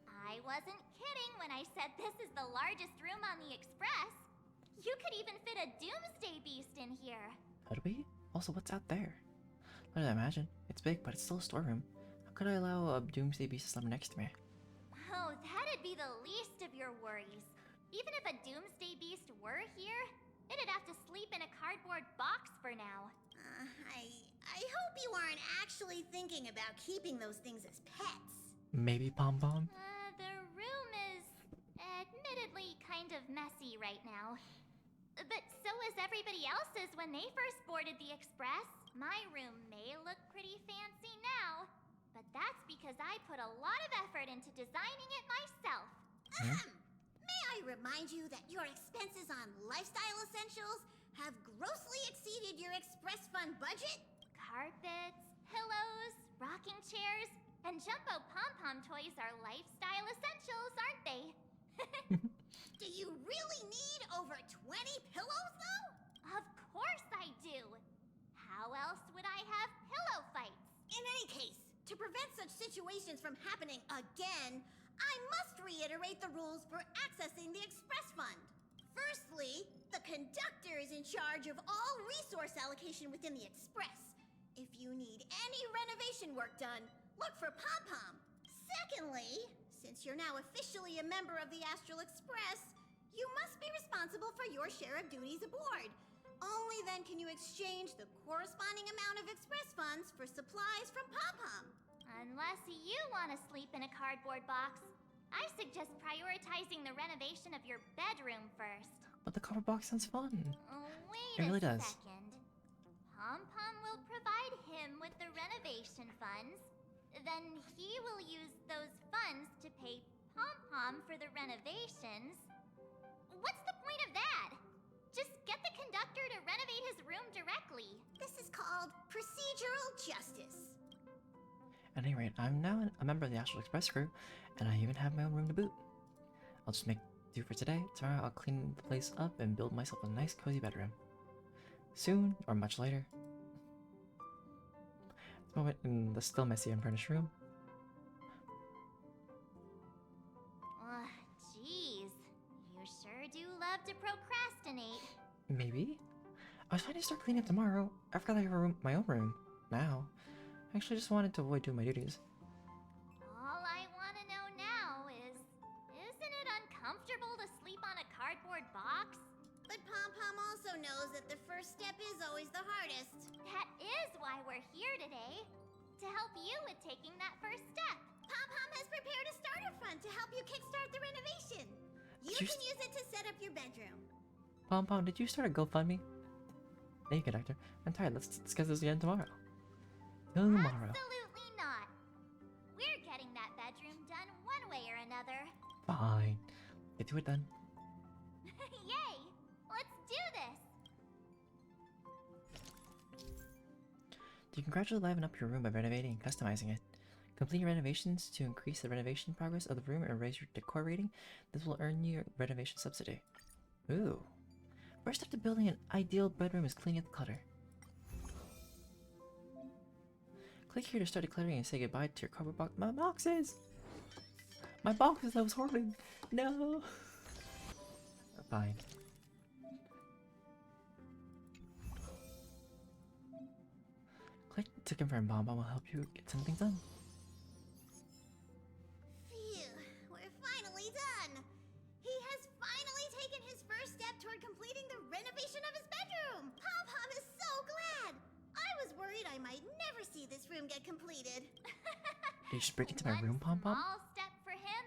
I wasn't kidding when I said this is the largest room on the Express. You could even fit a Doomsday Beast in here. Could we? Also, what's out there? What did I imagine? It's big, but it's still a storeroom. How could I allow a Doomsday Beast to slum next to me? Oh, that'd be the least of your worries. Even if a Doomsday Beast were here, it'd have to sleep in a cardboard box for now. I hope you aren't actually thinking about keeping those things as pets. Maybe Pom Pom? The room is admittedly kind of messy right now. But so is everybody else's when they first boarded the Express. My room may look pretty fancy now, but that's because I put a lot of effort into designing it myself. May I remind you that your expenses on lifestyle essentials have grossly exceeded your Express Fund budget? Carpets, pillows, rocking chairs, and jumbo pom-pom toys are lifestyle essentials, aren't they? Do you really need over 20 pillows, though? Of course I do. How else would I have pillow fights? In any case, to prevent such situations from happening again, I must reiterate the rules for accessing the Express Fund. Firstly, the conductor is in charge of all resource allocation within the Express. If you need any renovation work done, look for Pom-Pom. Secondly, since you're now officially a member of the Astral Express, you must be responsible for your share of duties aboard. Only then can you exchange the corresponding amount of Express funds for supplies from Pom-Pom. Unless you want to sleep in a cardboard box, I suggest prioritizing the renovation of your bedroom first. But the cardboard box sounds fun. Wait It really a does. second. Pom-Pom will provide him with the renovation funds. Then he will use those funds to pay Pom-Pom for the renovations. What's the point of that? Just get the conductor to renovate his room directly. This is called procedural justice. At any rate, I'm now a member of the Astral Express crew, and I even have my own room to boot. I'll just make do for today. Tomorrow I'll clean the place up and build myself a nice cozy bedroom. Soon, or much later. At the moment, in the still messy unfurnished room. Jeez. You sure do love to procrastinate. Maybe? I was trying to start cleaning up tomorrow. I forgot I have my own room. Now. I actually just wanted to avoid doing my duties. All I want to know now is, isn't it uncomfortable to sleep on a cardboard box? But Pom-Pom also knows that the first step is always the hardest. That is why we're here today. To help you with taking that first step. Pom-Pom has prepared a starter fund to help you kickstart the renovation. You can use it to set up your bedroom. Pom Pom, did you start a GoFundMe? Thank you, conductor. I'm tired. Let's discuss this again tomorrow. Tomorrow. Absolutely not. We're getting that bedroom done one way or another. Fine. Get to it then. Yay! Let's do this! You can gradually liven up your room by renovating and customizing it. Complete renovations to increase the renovation progress of the room and raise your decor rating. This will earn you a renovation subsidy. Ooh. First step to building an ideal bedroom is cleaning up the clutter. Click here to start decluttering and say goodbye to your cardboard box. My boxes! My boxes I was hoarding! No! Fine. Click to confirm. Bomb will help you get some things done. Phew, we're finally done. He has finally taken his first step toward completing the renovation of his bedroom. Pom-Pom is so glad. I was worried I might never see this room get completed. Did you just break into my room, Pom Pom? Small step for him,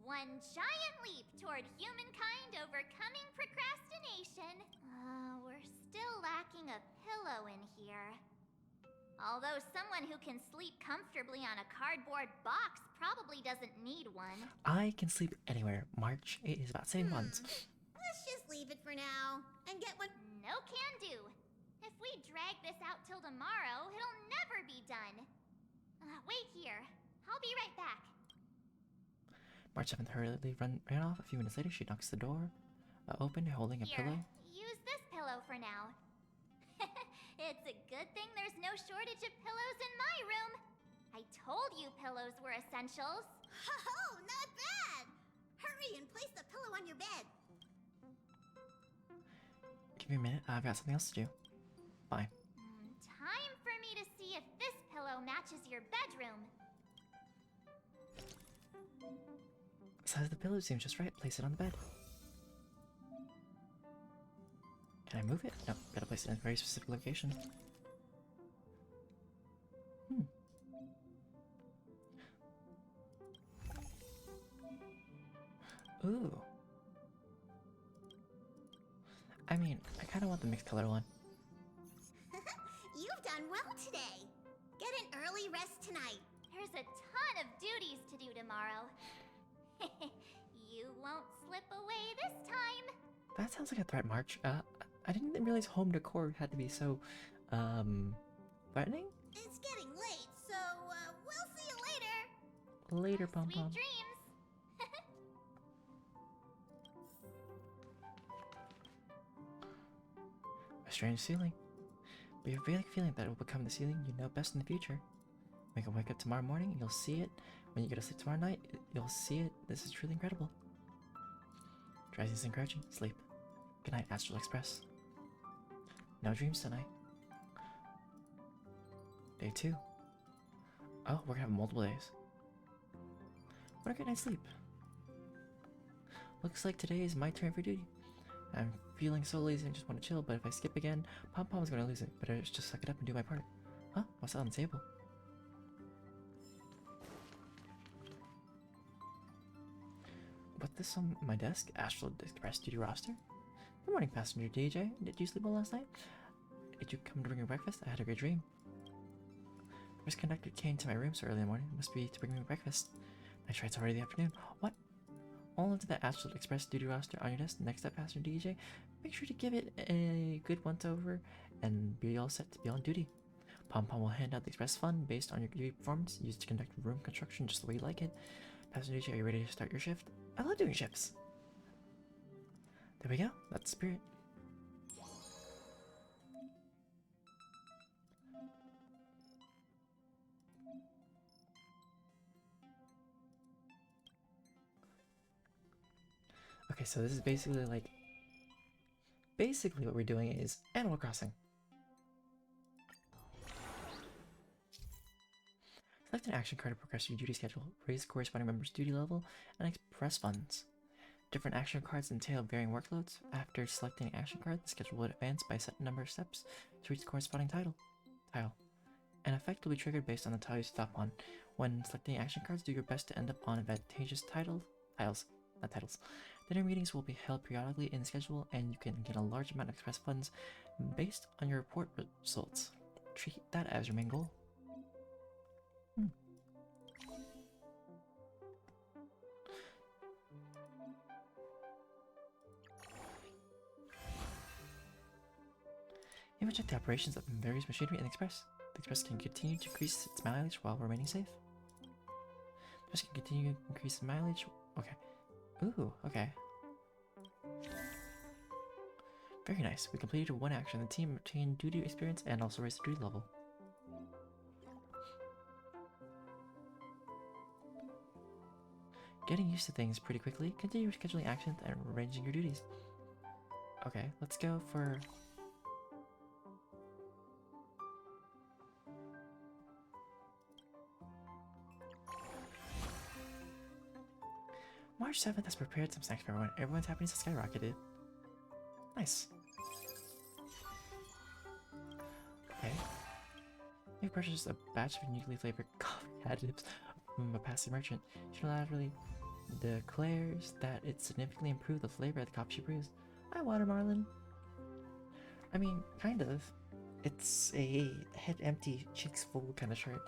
one giant leap toward humankind overcoming procrastination. We're still lacking a pillow in here. Although someone who can sleep comfortably on a cardboard box probably doesn't need one. I can sleep anywhere. March 8 is about saving funds. Let's just leave it for now and get one. No can do. If we drag this out till tomorrow, it'll never be done. Wait here. I'll be right back. March 7th hurriedly ran off. A few minutes later, she knocks the door open, holding a Here, pillow. use this pillow for now. It's a good thing there's no shortage of pillows in my room. I told you pillows were essentials. Oh, not bad! Hurry and place the pillow on your bed. Give me a minute, I've got something else to do. Fine. Time for me to see if this pillow matches your bedroom. Size of the pillow seems just right. Place it on the bed. Can I move it? No, gotta place it in a very specific location. Ooh. I mean, I kind of want the mixed color one. You've done well today. Get an early rest tonight. There's a ton of duties to do tomorrow. You won't slip away this time. That sounds like a threat, March. I didn't realize home decor had to be so, threatening? It's getting late, so, we'll see you later. Later, Pom Pom. Sweet dreams. A strange ceiling. But you have a vague feeling that it will become the ceiling you know best in the future. When you wake up tomorrow morning, you'll see it. When you go to sleep tomorrow night, you'll see it. This is truly incredible. Drowsiness encroaching. Sleep. Good night, Astral Express. No dreams tonight. Day 2. Oh, we're gonna have multiple days. What a great night's sleep. Looks like today is my turn for duty. I'm feeling so lazy and just want to chill, but if I skip again, Pom Pom's gonna lose it. Better just suck it up and do my part. Huh? What's that on the table? What's this on my desk? Astral Express duty roster? Good morning, passenger DJ. Did you sleep well last night? Did you come to bring me breakfast? I had a great dream. This conductor came to my room so early in the morning. It must be to bring me breakfast. I tried it's already the afternoon. What? All into the Astral Express duty roster on your desk. Next up, passenger DJ. Make sure to give it a good once-over and be all set to be on duty. Pom Pom will hand out the express fund based on your duty performance, used to conduct room construction just the way you like it. Passenger DJ, are you ready to start your shift? I love doing shifts. There we go. That's the spirit. Okay, so this is basically what we're doing is Animal Crossing. Select an action card to progress your duty schedule, raise corresponding members' duty level, and express funds. Different action cards entail varying workloads. After selecting an action card, the schedule will advance by a set number of steps to reach the corresponding tile. An effect will be triggered based on the tile you stop on. When selecting action cards, do your best to end up on advantageous tiles. Dinner meetings will be held periodically in the schedule, and you can get a large amount of express funds based on your report results. Treat that as your main goal. You may check the operations of various machinery in the Express. The Express can continue to increase its mileage while remaining safe. The Express can continue to increase its mileage. Okay. Ooh, okay. Very nice. We completed one action. The team obtained duty experience and also raised the duty level. Getting used to things pretty quickly. Continue scheduling actions and arranging your duties. Okay, let's go for... March 7th has prepared some snacks for everyone. Everyone's happiness has skyrocketed. Nice. Okay. You purchased a batch of uniquely flavored coffee additives from a passing merchant. She unilaterally declares that it significantly improved the flavor of the coffee she brews. Hi, Watermarlin. I mean, kind of. It's a head empty, cheeks full kind of shirt.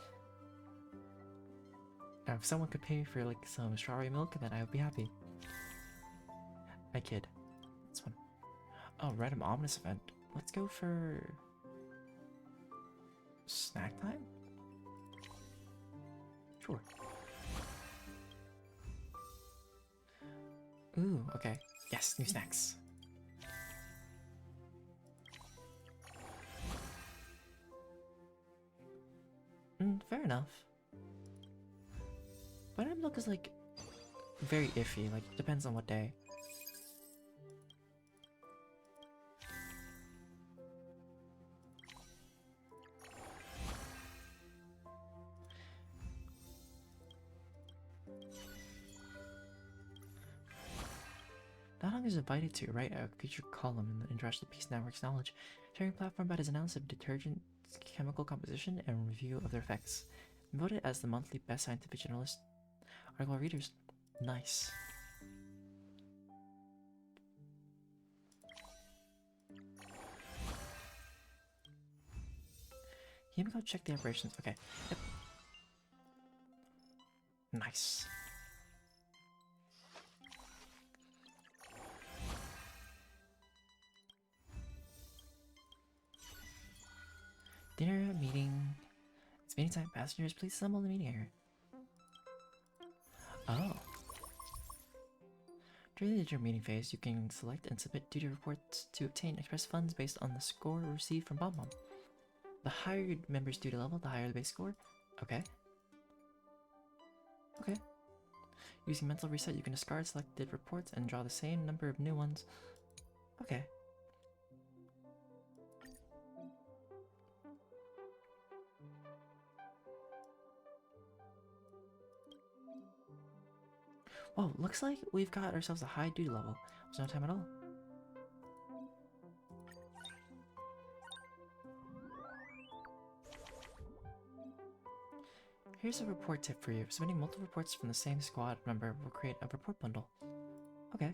Now, if someone could pay me for like some strawberry milk, then I would be happy. I kid. This one. Oh, random ominous event. Let's go for snack time? Sure. Ooh, okay. Yes, new snacks. Fair enough. But look is like very iffy, like depends on what day. Nanong is invited to write a featured column in the International Peace Network's knowledge sharing platform about his analysis of detergent chemical composition and review of their effects. Voted as the monthly best scientific journalist article readers. Nice. Himiko check the operations. Okay. Yep. Nice. Dinner meeting. It's meeting time. Passengers, please assemble the meeting area. Oh. During the dinner meeting phase, you can select and submit duty reports to obtain express funds based on the score received from Bob-Omb. The higher your member's duty level, the higher the base score. Okay. Okay. Using mental reset, you can discard selected reports and draw the same number of new ones. Okay. Whoa, looks like we've got ourselves a high duty level. There's no time at all. Here's a report tip for you. Submitting multiple reports from the same squad member will create a report bundle. Okay.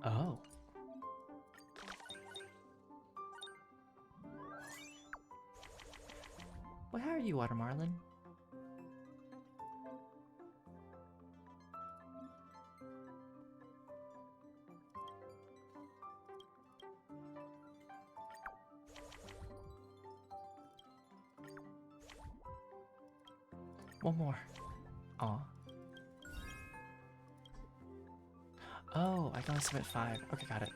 Oh. Well, how are you, Water Marlin? One more. Aw. Oh, I can only submit 5. Okay, got it.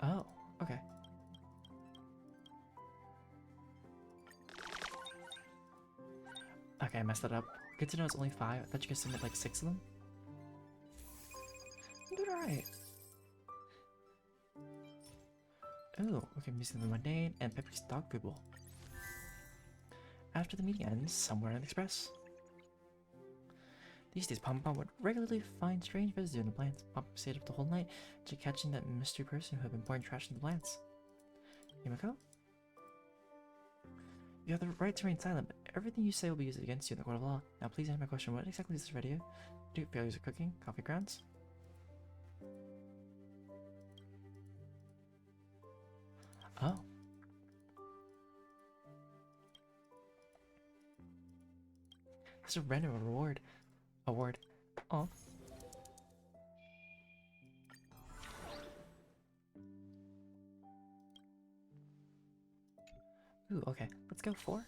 Oh, okay. Okay, I messed that up. Good to know it's only 5. I thought you could submit like 6 of them. I'm doing alright. Oh, okay, I'm using the mundane and Pepper's dog food bowl. After the meeting ends, somewhere in the express. These days, Pom-Pom would regularly find strange residue in the plants. Pom-Pom stayed up the whole night to catching that mystery person who had been pouring trash in the plants. Himiko? You have the right to remain silent, but everything you say will be used against you in the court of law. Now please answer my question. What exactly is this radio? Do failures of cooking? Coffee grounds? Oh. There's a random reward. Award. Oh. Ooh, okay. Let's go 4.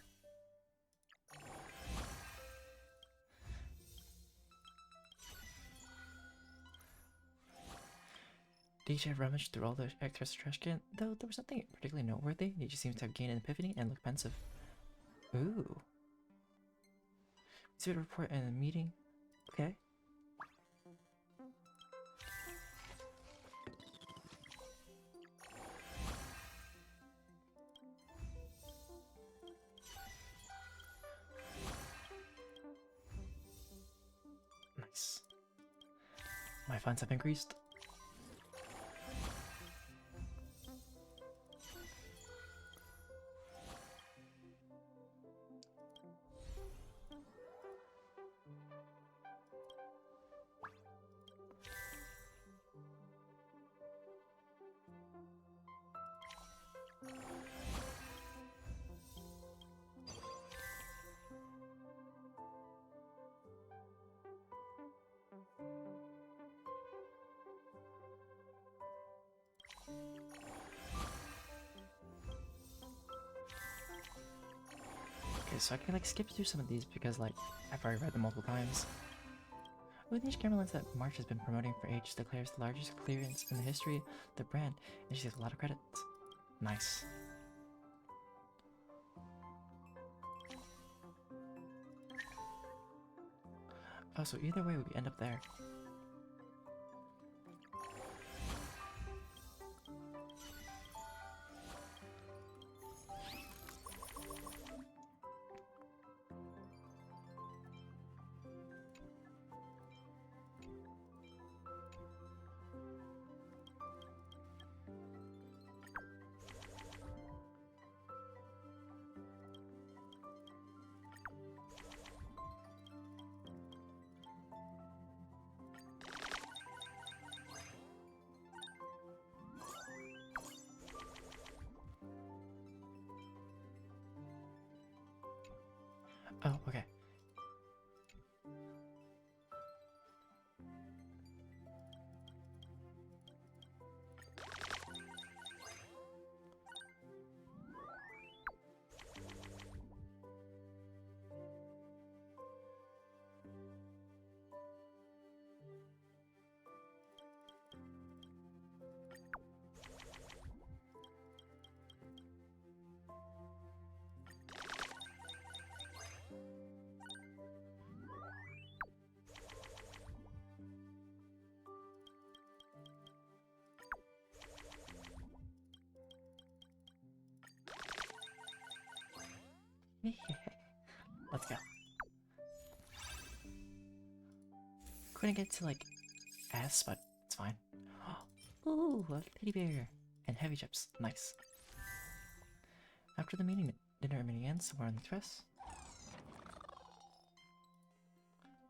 DJ rummaged through all the express trash can, though there was nothing particularly noteworthy. DJ seems to have gained an epiphany and looked pensive. Ooh. See what report in the meeting. Okay. Nice. My funds have increased. Okay, so I can like skip through some of these because like I've already read them multiple times. With each camera lens that March has been promoting for ages declares the largest clearance in the history of the brand, and she gets a lot of credit. Nice. Oh, so either way we end up there. Oh, okay. Let's go. Couldn't get to like S, but it's fine. Ooh, a teddy bear and heavy chips. Nice. After the dinner meeting ends somewhere on the express.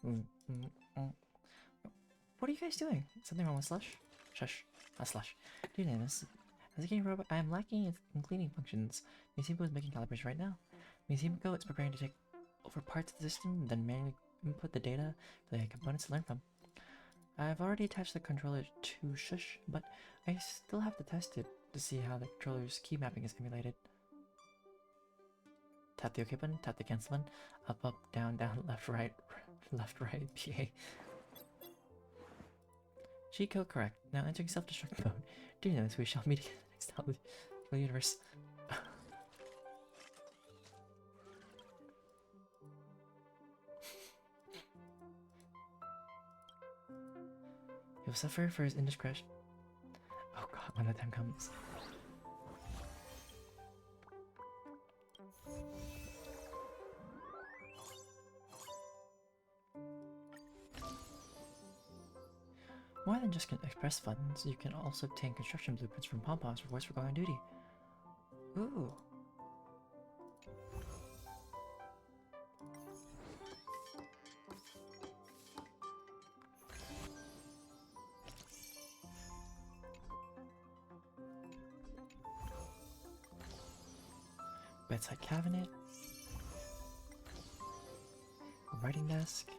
What are you guys doing? Something wrong with Slush? Shush. Not Slush. Dear Namus, as a game robot, I am lacking in cleaning functions. Museum is making calibration right now. Museum is preparing to take over parts of the system, then manually input the data for the components to learn from. I've already attached the controller to Shush, but I still have to test it to see how the controller's key mapping is emulated. Tap the OK button, tap the cancel button, up, down, left, right, PA. Cheat code correct. Now entering self-destruct mode. Do you know this? We shall meet again in the next alternate universe. He'll suffer for his indiscretion. Oh god, when that time comes. More than just express funds, you can also obtain construction blueprints from pom-poms for voice for going on duty. Ooh. Bedside cabinet. Writing desk.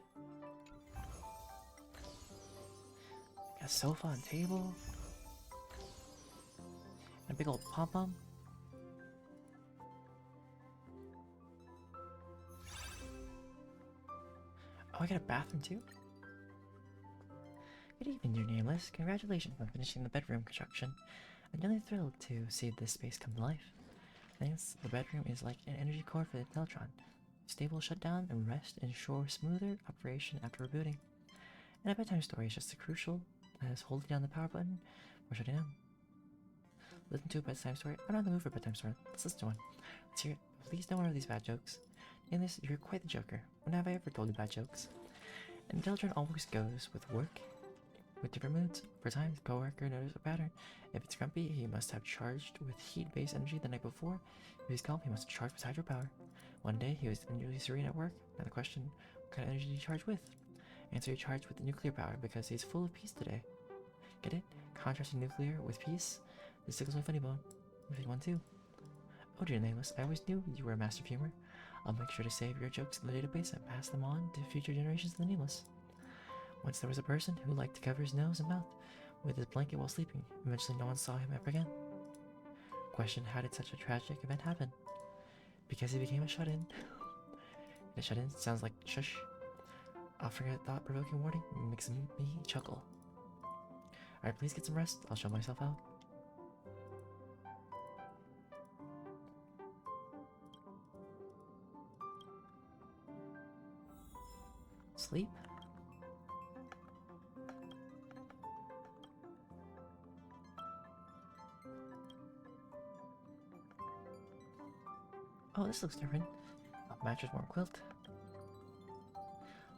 A sofa and table. And a big old pom-pom. Oh, I got a bathroom too? Good evening, dear Nameless. Congratulations on finishing the bedroom construction. I'm really thrilled to see this space come to life. Thanks, the bedroom is like an energy core for the Teletron. Stable shutdown and rest ensure smoother operation after rebooting. And a bedtime story is just as crucial as holding down the power button or shutting down. Listen to a bedtime story? I'm not in the mood for a bedtime story. Let's listen to one. Let's hear it. Please don't worry these bad jokes. In this, you're quite the joker. When have I ever told you bad jokes? And Teletron always goes with work, with different moods. For time, the coworker noticed a pattern. If it's grumpy, he must have charged with heat-based energy the night before. If he's calm, he must have charged with hydropower. One day, he was unusually serene at work. Now the question, what kind of energy did he charge with? Answer, he charged with nuclear power because he's full of peace today. Get it? Contrasting nuclear with peace? This tickles my funny bone. Maybe one too. Oh dear Nameless, I always knew you were a master of humor. I'll make sure to save your jokes in the database and pass them on to future generations of the Nameless. Once there was a person who liked to cover his nose and mouth with his blanket while sleeping. Eventually no one saw him ever again. Question, how did such a tragic event happen? Because he became a shut-in. It shouldn't. Sounds like shush. I'll forget thought-provoking warning. Makes me chuckle. Alright, please get some rest. I'll show myself out. Sleep? Oh, this looks different. A mattress, warm quilt.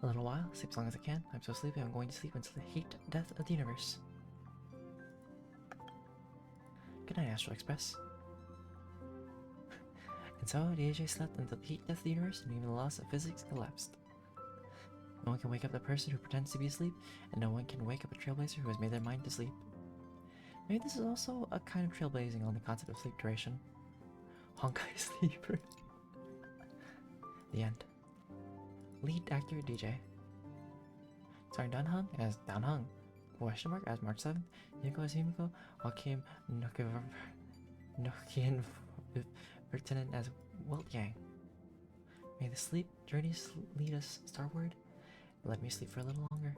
A little while, sleep as long as I can. I'm so sleepy, I'm going to sleep until the heat death of the universe. Good night, Astral Express. And so, DJ slept until the heat death of the universe, and even the laws of physics collapsed. No one can wake up the person who pretends to be asleep, and no one can wake up a trailblazer who has made their mind to sleep. Maybe this is also a kind of trailblazing on the concept of sleep duration. Honkai Sleeper. The end. Lead actor DJ. Starring Danhung as Danhung. Question mark as March 7th. Yumiko as Yumiko. Joaquin Nokian Lieutenant as Wilt Yang. May the sleep journeys lead us starward. Let me sleep for a little longer.